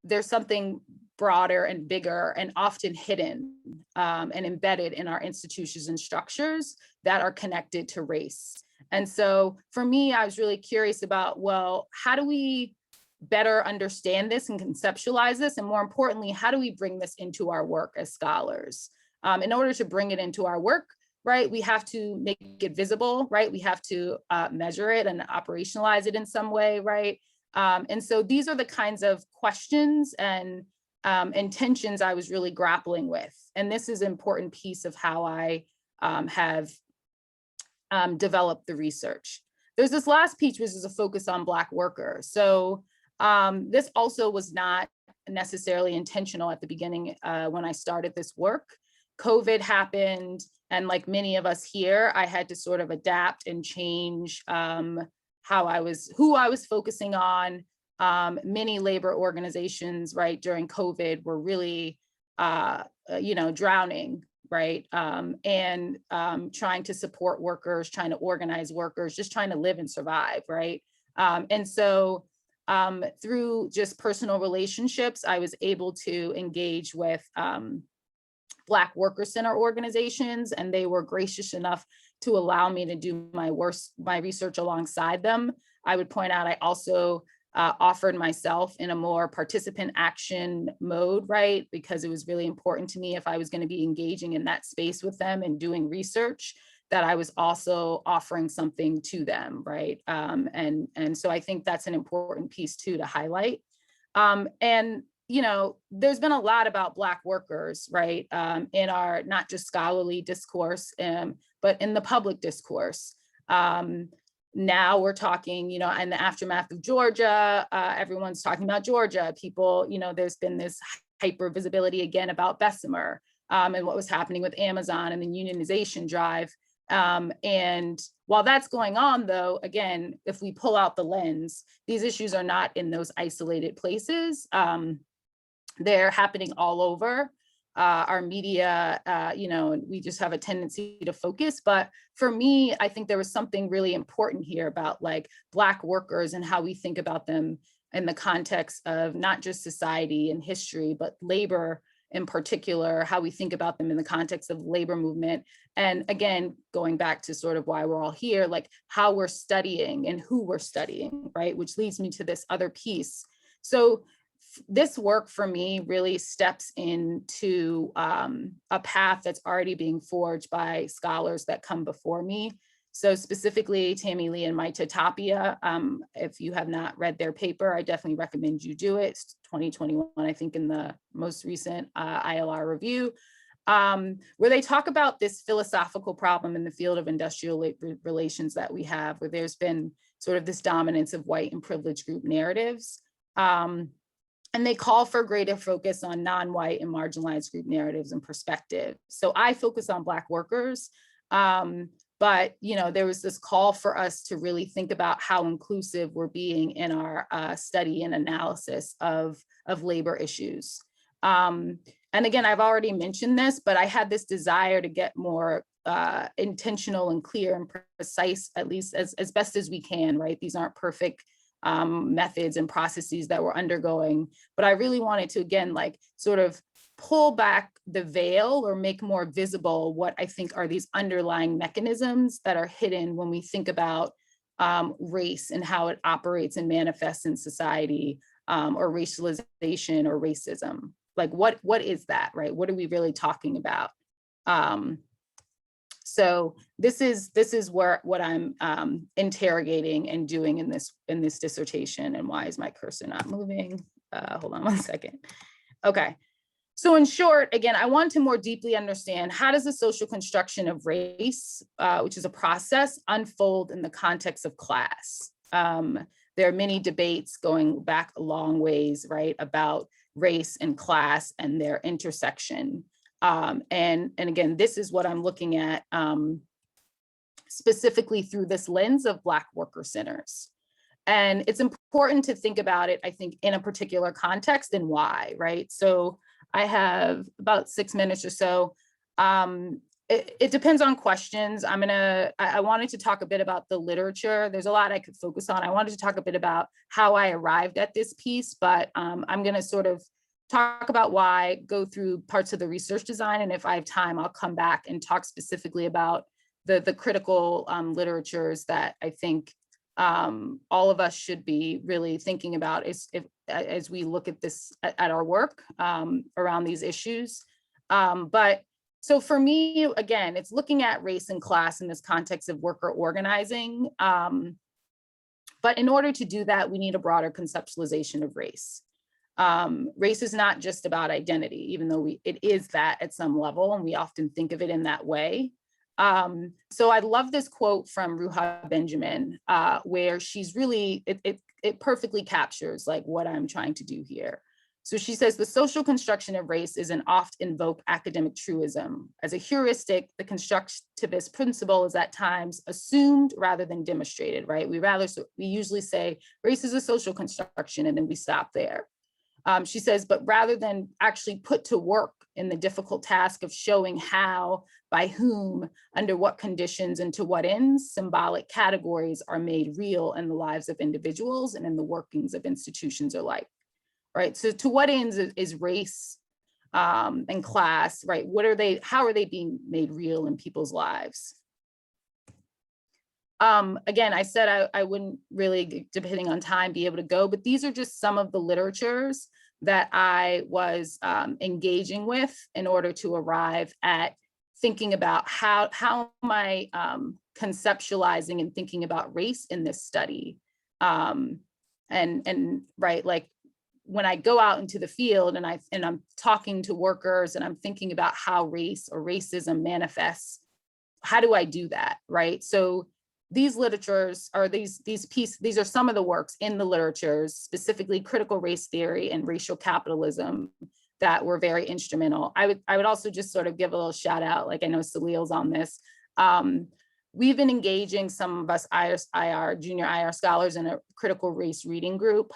there's something broader and bigger and often hidden and embedded in our institutions and structures that are connected to race. And so for me, I was really curious about, well, how do we better understand this and conceptualize this? And more importantly, how do we bring this into our work as scholars? In order to bring it into our work, right, we have to make it visible, right? We have to measure it and operationalize it in some way, right? And so these are the kinds of questions and tensions I was really grappling with. And this is an important piece of how I have developed the research. There's this last piece, which is a focus on Black workers. So this also was not necessarily intentional at the beginning when I started this work. COVID happened, and like many of us here, I had to sort of adapt and change who I was focusing on. Many labor organizations, right, during COVID were really, drowning, right, and trying to support workers, trying to organize workers, just trying to live and survive, right? And so through just personal relationships, I was able to engage with Black worker center organizations, and they were gracious enough to allow me to do my research alongside them. I would point out I also offered myself in a more participant action mode, right? Because it was really important to me if I was going to be engaging in that space with them and doing research, that I was also offering something to them, right? And so I think that's an important piece too to highlight. And there's been a lot about Black workers, right, in our not just scholarly discourse, but in the public discourse. Now we're talking, in the aftermath of Georgia, everyone's talking about Georgia. People, there's been this hyper visibility again about Bessemer and what was happening with Amazon and the unionization drive. And while that's going on, though, again, if we pull out the lens, these issues are not in those isolated places. They're happening all over. Our media, we just have a tendency to focus. But for me, I think there was something really important here about like Black workers and how we think about them in the context of not just society and history, but labor in particular, how we think about them in the context of labor movement. And again, going back to sort of why we're all here, like how we're studying and who we're studying, right? Which leads me to this other piece. So this work for me really steps into a path that's already being forged by scholars that come before me. So specifically Tammy Lee and Maite Tapia, if you have not read their paper, I definitely recommend you do it. It's 2021, I think, in the most recent ILR review, where they talk about this philosophical problem in the field of industrial labor relations that we have, where there's been sort of this dominance of white and privileged group narratives. And they call for greater focus on non-white and marginalized group narratives and perspectives. So I focus on Black workers, but there was this call for us to really think about how inclusive we're being in our study and analysis of labor issues. And again, I've already mentioned this, but I had this desire to get more intentional and clear and precise, at least as best as we can, right? These aren't perfect methods and processes that we're undergoing, but I really wanted to, again, like sort of pull back the veil or make more visible what I think are these underlying mechanisms that are hidden when we think about race and how it operates and manifests in society, or racialization or racism. Like what is that, right? What are we really talking about? So this is what I'm interrogating and doing in this dissertation. And why is my cursor not moving? Hold on one second. Okay. So in short, again, I want to more deeply understand how does the social construction of race, which is a process, unfold in the context of class? There are many debates going back a long ways, right, about race and class and their intersection. And again, this is what I'm looking at specifically through this lens of Black worker centers. And it's important to think about it, I think, in a particular context and why, right? So I have about 6 minutes or so. It depends on questions. I wanted to talk a bit about the literature. There's a lot I could focus on. I wanted to talk a bit about how I arrived at this piece, but I'm gonna sort of talk about why, go through parts of the research design, and if I have time, I'll come back and talk specifically about the critical literatures that I think all of us should be really thinking about as we look at this, at our work around these issues. But so for me, again, it's looking at race and class in this context of worker organizing. But in order to do that, we need a broader conceptualization of race. Race is not just about identity, even though it is that at some level, and we often think of it in that way. So I love this quote from Ruha Benjamin, where she's really, it perfectly captures like what I'm trying to do here. So she says, the social construction of race is an oft invoked academic truism. As a heuristic, the constructivist principle is at times assumed rather than demonstrated, right? We usually say race is a social construction and then we stop there. She says, but rather than actually put to work in the difficult task of showing how, by whom, under what conditions, and to what ends, symbolic categories are made real in the lives of individuals and in the workings of institutions alike, right? So to what ends is race and class, right? How are they being made real in people's lives? Again, I said I wouldn't really, depending on time, be able to go, but these are just some of the literatures that I was engaging with in order to arrive at thinking about how am I conceptualizing and thinking about race in this study. And right, like when I go out into the field and I'm talking to workers and I'm thinking about how race or racism manifests, how do I do that, right? So these literatures are these are some of the works in the literatures, specifically critical race theory and racial capitalism, that were very instrumental. I would also just sort of give a little shout out, like I know Salil's on this. We've been engaging some of us junior IR scholars in a critical race reading group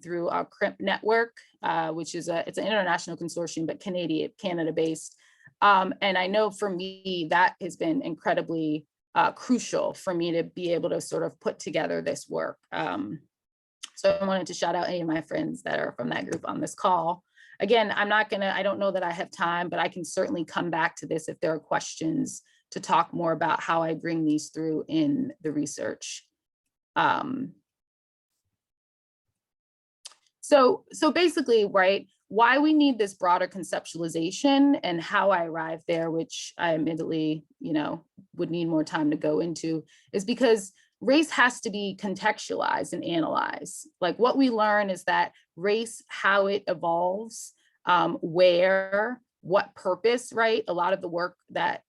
through our CRIMP network, which is it's an international consortium, but Canada based. And I know for me, that has been incredibly crucial for me to be able to sort of put together this work. So I wanted to shout out any of my friends that are from that group on this call. Again, I don't know that I have time, but I can certainly come back to this if there are questions to talk more about how I bring these through in the research. So basically, right, why we need this broader conceptualization and how I arrived there, which I admittedly, would need more time to go into, is because race has to be contextualized and analyzed. Like what we learn is that race, how it evolves, where, what purpose, right? A lot of the work that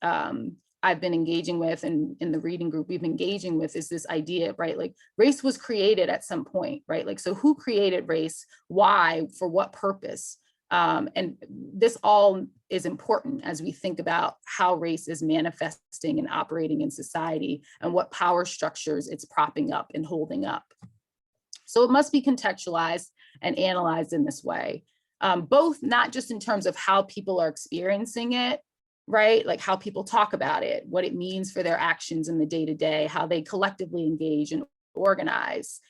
I've been engaging with and in the reading group we've been engaging with is this idea, right? Like race was created at some point, right? Like, so who created race? Why? For what purpose? And this all is important as we think about how race is manifesting and operating in society and what power structures it's propping up and holding up. So it must be contextualized and analyzed in this way, both not just in terms of how people are experiencing it, right? Like how people talk about it, what it means for their actions in the day-to-day, how they collectively engage and organize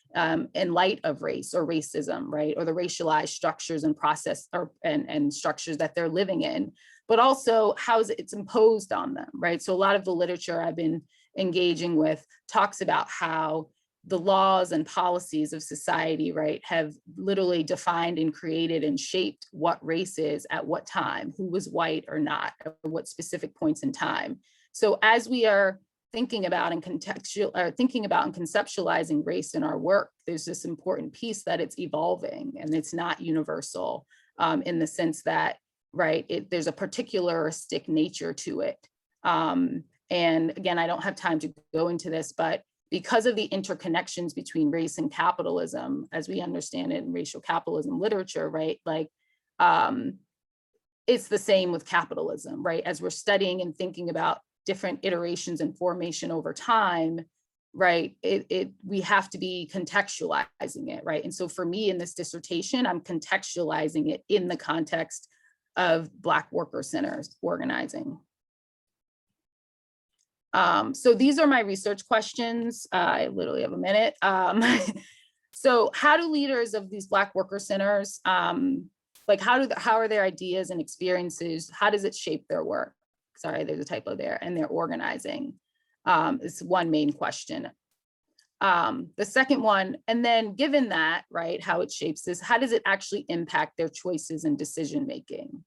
in light of race or racism, right? Or the racialized structures and process and structures that they're living in, but also how it's imposed on them, right? So a lot of the literature I've been engaging with talks about how the laws and policies of society, right, have literally defined and created and shaped what race is at what time, who was white or not, or what specific points in time. So as we are thinking about and conceptualizing race in our work, there's this important piece that it's evolving and it's not universal in the sense that, right, there's a particularistic nature to it. And again, I don't have time to go into this, but because of the interconnections between race and capitalism, as we understand it in racial capitalism literature, right? Like, it's the same with capitalism, right? As we're studying and thinking about different iterations and formation over time, right? We have to be contextualizing it, right? And so for me in this dissertation, I'm contextualizing it in the context of Black worker centers organizing. So these are my research questions. I literally have a minute. So how do leaders of these Black worker centers, like how are their ideas and experiences, how does it shape their work? Sorry, there's a typo there, and their organizing. It's one main question. The second one, and then given that, right, how it shapes this, how does it actually impact their choices and decision-making?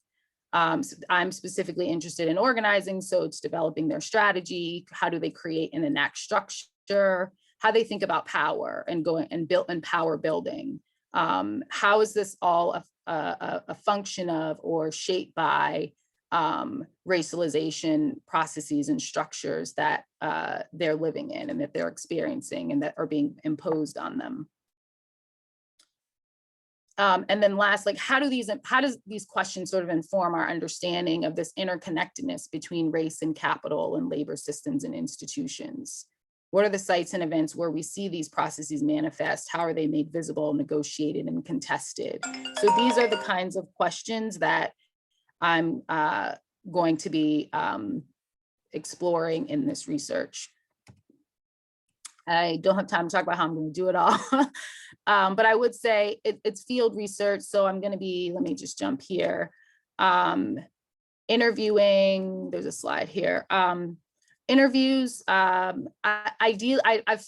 So I'm specifically interested in organizing, so it's developing their strategy. How do they create and enact structure? how they think about power and going and built and power building. How is this all a function of or shaped by racialization processes and structures that they're living in and that they're experiencing and that are being imposed on them? And then last, like, how does these questions sort of inform our understanding of this interconnectedness between race and capital and labor systems and institutions? What are the sites and events where we see these processes manifest? How are they made visible, negotiated, and contested? So these are the kinds of questions that I'm going to be exploring in this research. I don't have time to talk about how I'm going to do it all, but I would say it's field research. So I'm going to be, let me just jump here. Interviewing, there's a slide here. Interviews, I've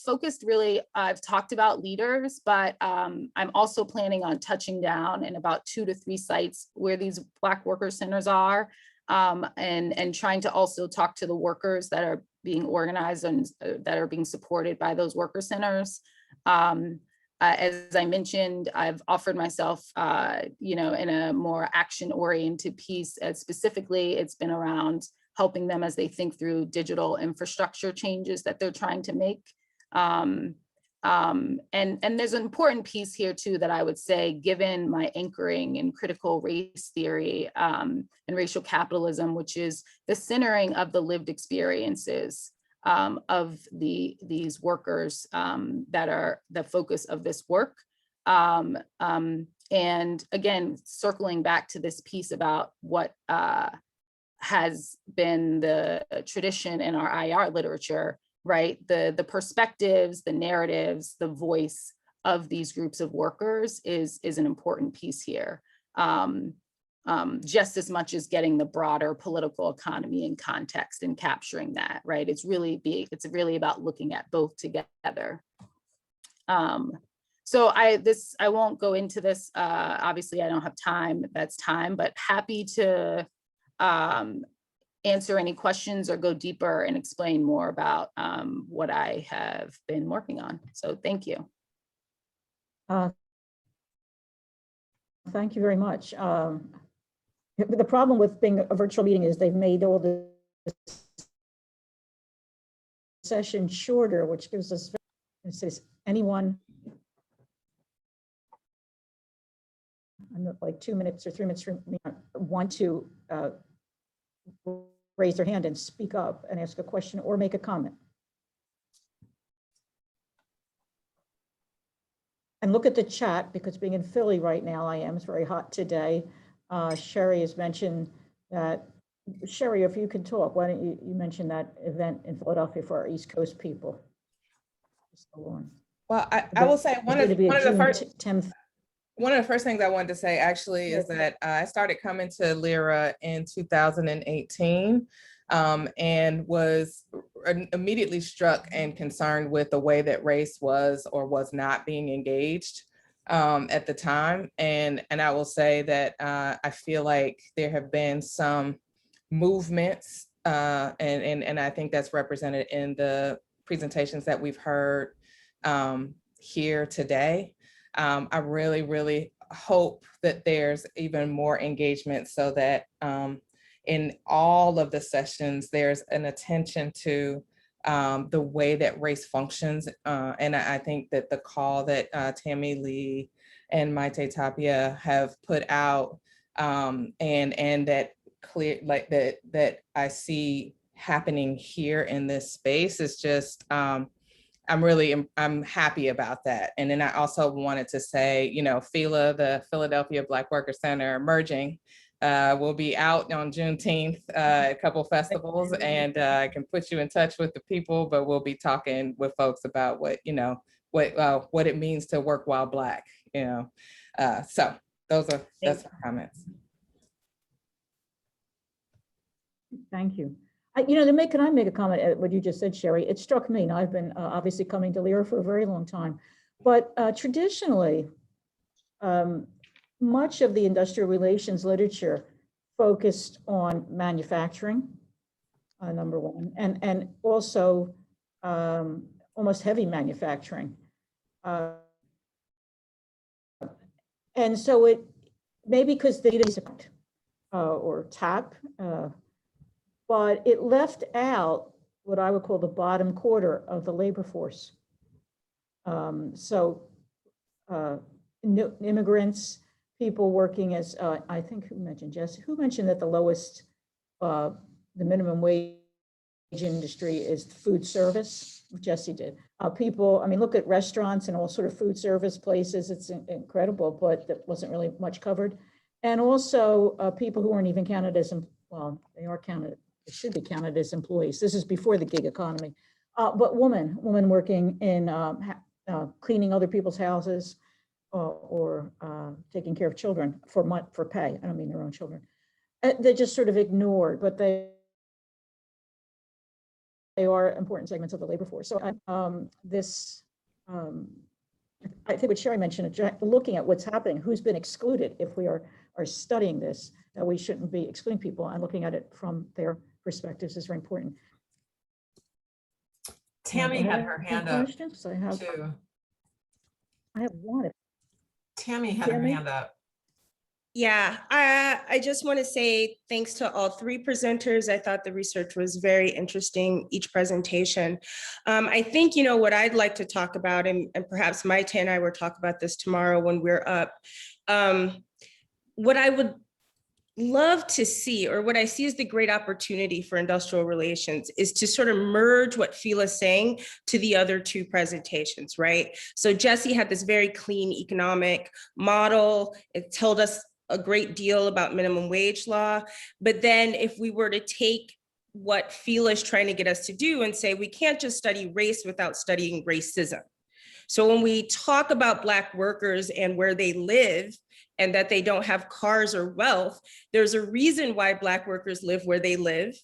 focused really, I've talked about leaders, but I'm also planning on touching down in about 2 to 3 sites where these Black worker centers are, and trying to also talk to the workers that are being organized and that are being supported by those worker centers. As I mentioned, I've offered myself, in a more action-oriented piece. Specifically, it's been around helping them as they think through digital infrastructure changes that they're trying to make. And there's an important piece here too that I would say, given my anchoring in critical race theory and racial capitalism, which is the centering of the lived experiences of these workers that are the focus of this work. And again, circling back to this piece about what has been the tradition in our IR literature, right? The perspectives, the narratives, the voice of these groups of workers is an important piece here. Just as much as getting the broader political economy in context and capturing that, right? It's really about looking at both together. So I won't go into this. Obviously, I don't have time. That's time, but happy to answer any questions or go deeper and explain more about what I have been working on. So thank you. Thank you very much. The problem with being a virtual meeting is they've made all the session shorter, which gives us, it says anyone, like 2 minutes or 3 minutes want to raise their hand and speak up and ask a question or make a comment. And look at the chat, because being in Philly right now, it's very hot today. Sherry has mentioned that, Sherry, if you could talk, why don't you mention that event in Philadelphia for our East Coast people? Well, I will say one of the first 10th. One of the first things I wanted to say actually is that I started coming to LERA in 2018 and was immediately struck and concerned with the way that race was or was not being engaged at the time. And I will say that I feel like there have been some movements and I think that's represented in the presentations that we've heard here today. I really, really hope that there's even more engagement so that in all of the sessions, there's an attention to the way that race functions. And I think that the call that Tammy Lee and Maite Tapia have put out and that clear, like that I see happening here in this space is just, I'm happy about that. And then I also wanted to say, Phela, the Philadelphia Black Worker Center Emerging, will be out on Juneteenth at a couple festivals, and I can put you in touch with the people, but we'll be talking with folks about what it means to work while Black, so that's my comments. Thank you. Can I make a comment at what you just said, Sherry? It struck me, and I've been obviously coming to LERA for a very long time, but traditionally, much of the industrial relations literature focused on manufacturing, number one, and also almost heavy manufacturing. And so it, maybe because they didn't or TAP, but it left out what I would call the bottom quarter of the labor force. Immigrants, people working as, I think who mentioned, Jess, who mentioned that the lowest, the minimum wage industry is food service? Jesse did. People, I mean, look at restaurants and all sort of food service places. It's incredible, but that wasn't really much covered. And also people who weren't even counted as, well, they are counted, it should be counted as employees. This is before the gig economy. But women working in cleaning other people's houses or taking care of children for pay. I don't mean their own children. They're just sort of ignored, but they are important segments of the labor force. So I think what Sherry mentioned, looking at what's happening, who's been excluded, if we are studying this, that we shouldn't be excluding people, and looking at it from their perspectives is very important. Tammy had her hand up Questions? I have too. one. Tammy had her hand up. Yeah, I just want to say thanks to all three presenters. I thought the research was very interesting, each presentation. I think, you know, what I'd like to talk about, and perhaps Maite and I will talk about this tomorrow when we're up. What I would love to see, or what I see as the great opportunity for industrial relations, is to sort of merge what Phela's saying to the other two presentations, right? So Jesse had this very clean economic model. It told us a great deal about minimum wage law. But then if we were to take what Phela is trying to get us to do and say, we can't just study race without studying racism. So when we talk about Black workers and where they live and that they don't have cars or wealth, there's a reason why Black workers live where they live.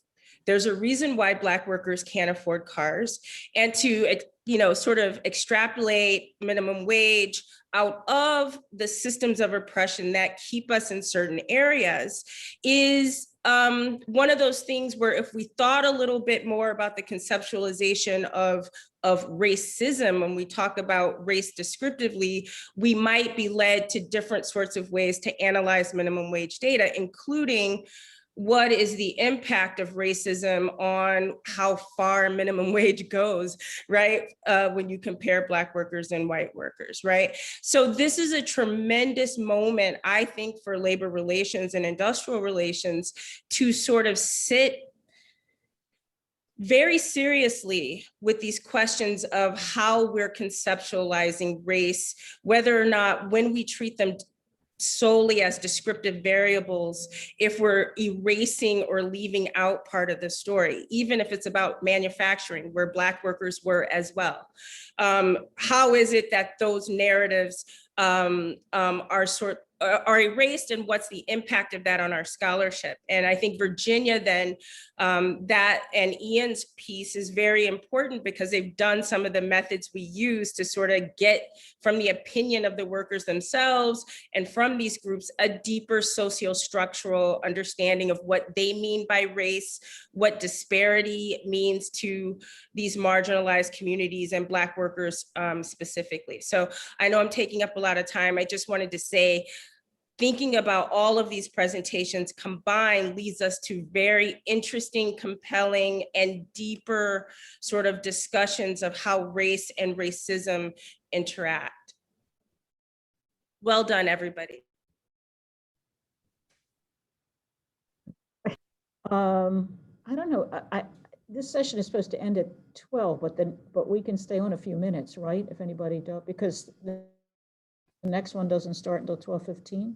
There's a reason why Black workers can't afford cars. And to, you know, sort of extrapolate minimum wage out of the systems of oppression that keep us in certain areas is one of those things where if we thought a little bit more about the conceptualization of racism, when we talk about race descriptively, we might be led to different sorts of ways to analyze minimum wage data, including what is the impact of racism on how far minimum wage goes, right? When you compare Black workers and white workers, right? So this is a tremendous moment, I think, for labor relations and industrial relations to sort of sit very seriously with these questions of how we're conceptualizing race, whether or not when we treat them solely as descriptive variables, if we're erasing or leaving out part of the story, even if it's about manufacturing where Black workers were as well. How is it that those narratives are erased, and what's the impact of that on our scholarship? And I think Virginia then, that and Ian's piece is very important because they've done some of the methods we use to sort of get from the opinion of the workers themselves and from these groups a deeper socio-structural understanding of what they mean by race, what disparity means to these marginalized communities and Black workers specifically. So I know I'm taking up a lot of time. I just wanted to say, thinking about all of these presentations combined leads us to very interesting, compelling, and deeper sort of discussions of how race and racism interact. Well done, everybody. I don't know. This session is supposed to end at 12, but we can stay on a few minutes, right? If anybody does, because the next one doesn't start until 12:15.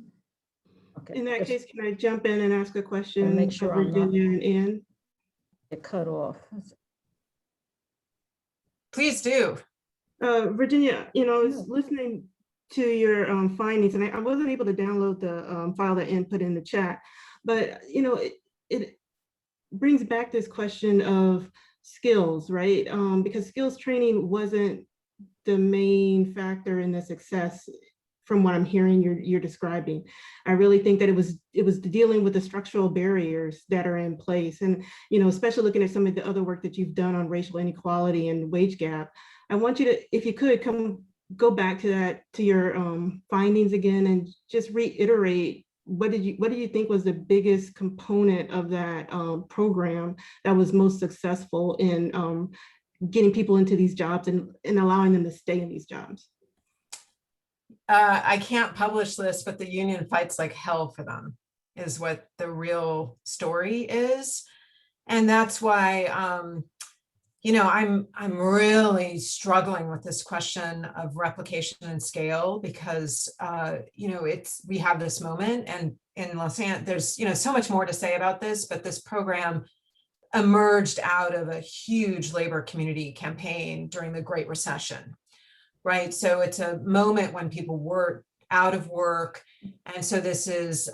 Okay. In that case, can I jump in and ask a question? Make sure I'm not Virginia and Ian? get cut off. Please do. Virginia, you know, I was listening to your findings, and I wasn't able to download the file that Ian put in the chat, but you know, it brings back this question of skills, right? Because skills training wasn't the main factor in the success from what I'm hearing you're describing. I really think that it was dealing with the structural barriers that are in place. And, you know, especially looking at some of the other work that you've done on racial inequality and wage gap, I want you to, if you could, go back to your findings again and just reiterate what do you think was the biggest component of that program that was most successful in getting people into these jobs and allowing them to stay in these jobs? I can't publish this, but the union fights like hell for them is what the real story is. And that's why, you know, I'm really struggling with this question of replication and scale because, you know, we have this moment, and in Los Angeles, there's, you know, so much more to say about this, but this program emerged out of a huge labor community campaign during the Great Recession, right? So it's a moment when people were out of work. And so this is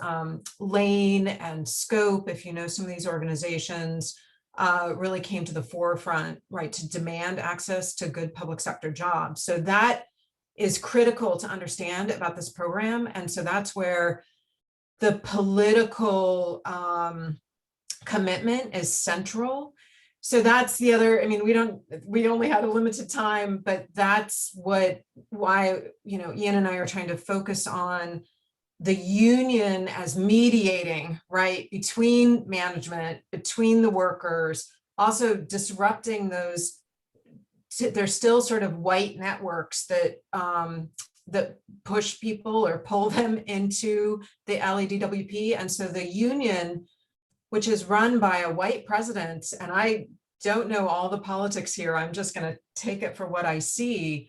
Lane and Scope, if you know some of these organizations, really came to the forefront, right, to demand access to good public sector jobs. So that is critical to understand about this program. And so that's where the political commitment is central. So that's the other, I mean, we only had a limited time, but that's why, you know, Ian and I are trying to focus on the union as mediating, right, between management, between the workers, also disrupting those, there's still sort of white networks that that push people or pull them into the LEDWP. And so the union, which is run by a white president, and I don't know all the politics here, I'm just going to take it for what I see.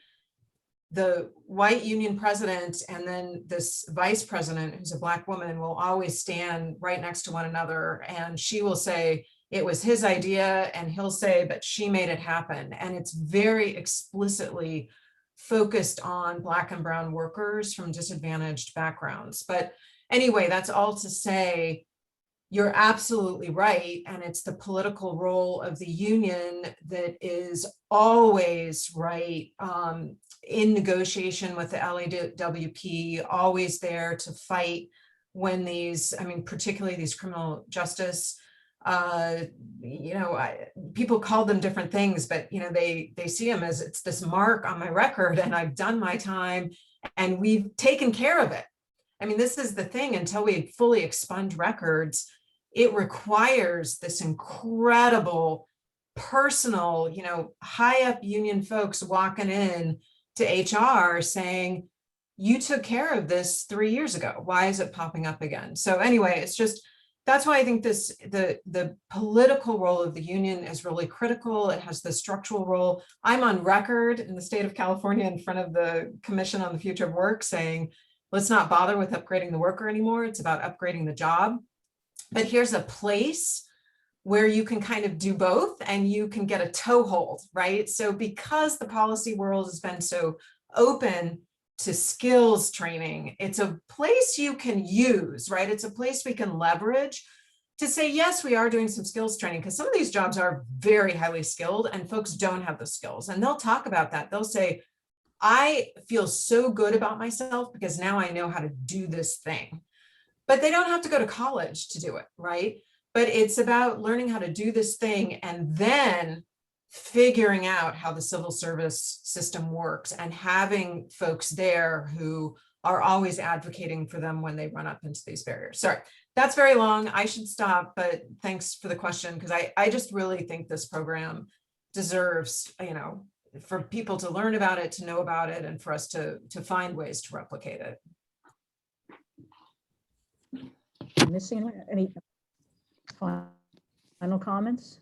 The white union president and then this vice president, who's a Black woman, will always stand right next to one another. And she will say, it was his idea, and he'll say, but she made it happen. And it's very explicitly focused on Black and brown workers from disadvantaged backgrounds. But anyway, that's all to say, you're absolutely right. And it's the political role of the union that is always right in negotiation with the LEWP, always there to fight when these, I mean, particularly these criminal justice, you know, people call them different things, but, you know, they see them as it's this mark on my record and I've done my time and we've taken care of it. I mean, this is the thing, until we fully expunge records, it requires this incredible personal, you know, high up union folks walking in to HR saying, you took care of this 3 years ago. Why is it popping up again? So anyway, it's just, that's why I think the political role of the union is really critical. It has the structural role. I'm on record in the state of California in front of the Commission on the Future of Work saying, let's not bother with upgrading the worker anymore. It's about upgrading the job. But here's a place where you can kind of do both and you can get a toehold, right? So because the policy world has been so open to skills training, it's a place you can use, right? It's a place we can leverage to say, yes, we are doing some skills training, because some of these jobs are very highly skilled and folks don't have the skills. And they'll talk about that. They'll say, I feel so good about myself because now I know how to do this thing. But they don't have to go to college to do it, right? But it's about learning how to do this thing and then figuring out how the civil service system works and having folks there who are always advocating for them when they run up into these barriers. Sorry, that's very long. I should stop, but thanks for the question, because I just really think this program deserves, you know, for people to learn about it, to know about it, and for us to find ways to replicate it. Missing any final comments?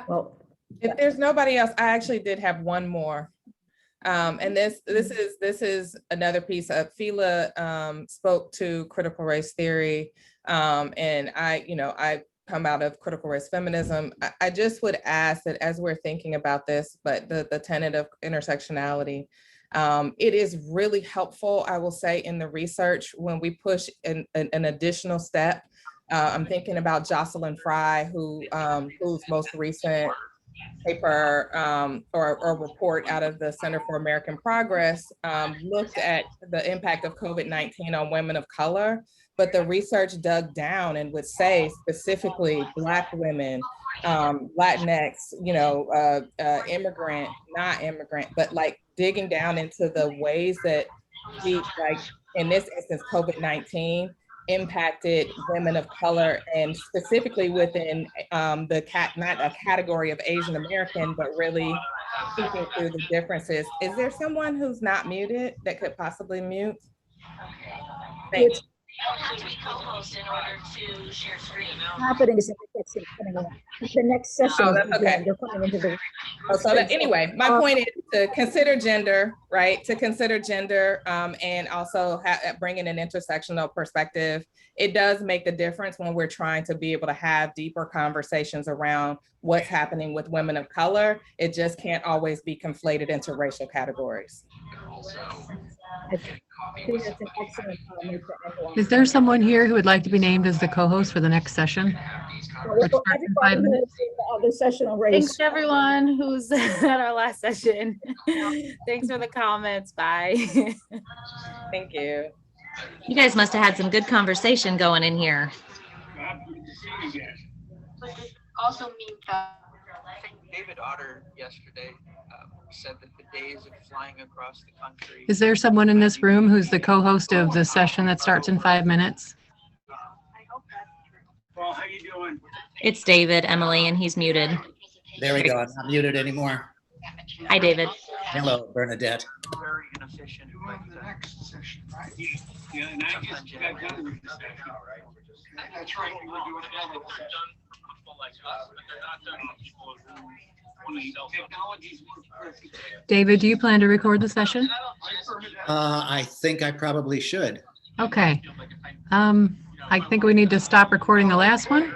Well, if there's nobody else, I actually did have one more. And this is another piece of Phela spoke to critical race theory. And I come out of critical race feminism. I just would ask that as we're thinking about this, but the tenet of intersectionality, it is really helpful, I will say, in the research when we push an additional step. I'm thinking about Jocelyn Fry, whose most recent paper or report out of the Center for American Progress looked at the impact of COVID-19 on women of color, but the research dug down and would say specifically Black women Latinx, immigrant, not immigrant, but like digging down into the ways that we, like in this instance, COVID-19 impacted women of color, and specifically within not a category of Asian American, but really speaking to the differences. Is there someone who's not muted that could possibly mute? Thank you. Happening is the next session. Oh, that's okay. They're coming into the. Anyway, my point is to consider gender, right? To consider gender and also bring in an intersectional perspective. It does make a difference when we're trying to be able to have deeper conversations around what's happening with women of color. It just can't always be conflated into racial categories. I think that's an excellent comment to end on. Is there someone here who would like to be named as the co-host for the next session? Which starts in 5 Everybody minutes? who's in the sessional race. Thanks to everyone who's at our last session. Thanks for the comments. Bye. Thank you. You guys must have had some good conversation going in here. Also mean I think David Otter yesterday said that the days of flying across the country. Is there someone in this room who's the co-host of the session that starts in 5 minutes? I hope that's true. Well, how you doing? It's David, Emily, and he's muted. There we go. I'm not muted anymore. Hi, David. Hello, Bernadette. Very inefficient. The next session, right? Yeah, and I just got done with the session, right? That's right. We were doing all of that. David, do you plan to record the session? I think I probably should. Okay. I think we need to stop recording the last one.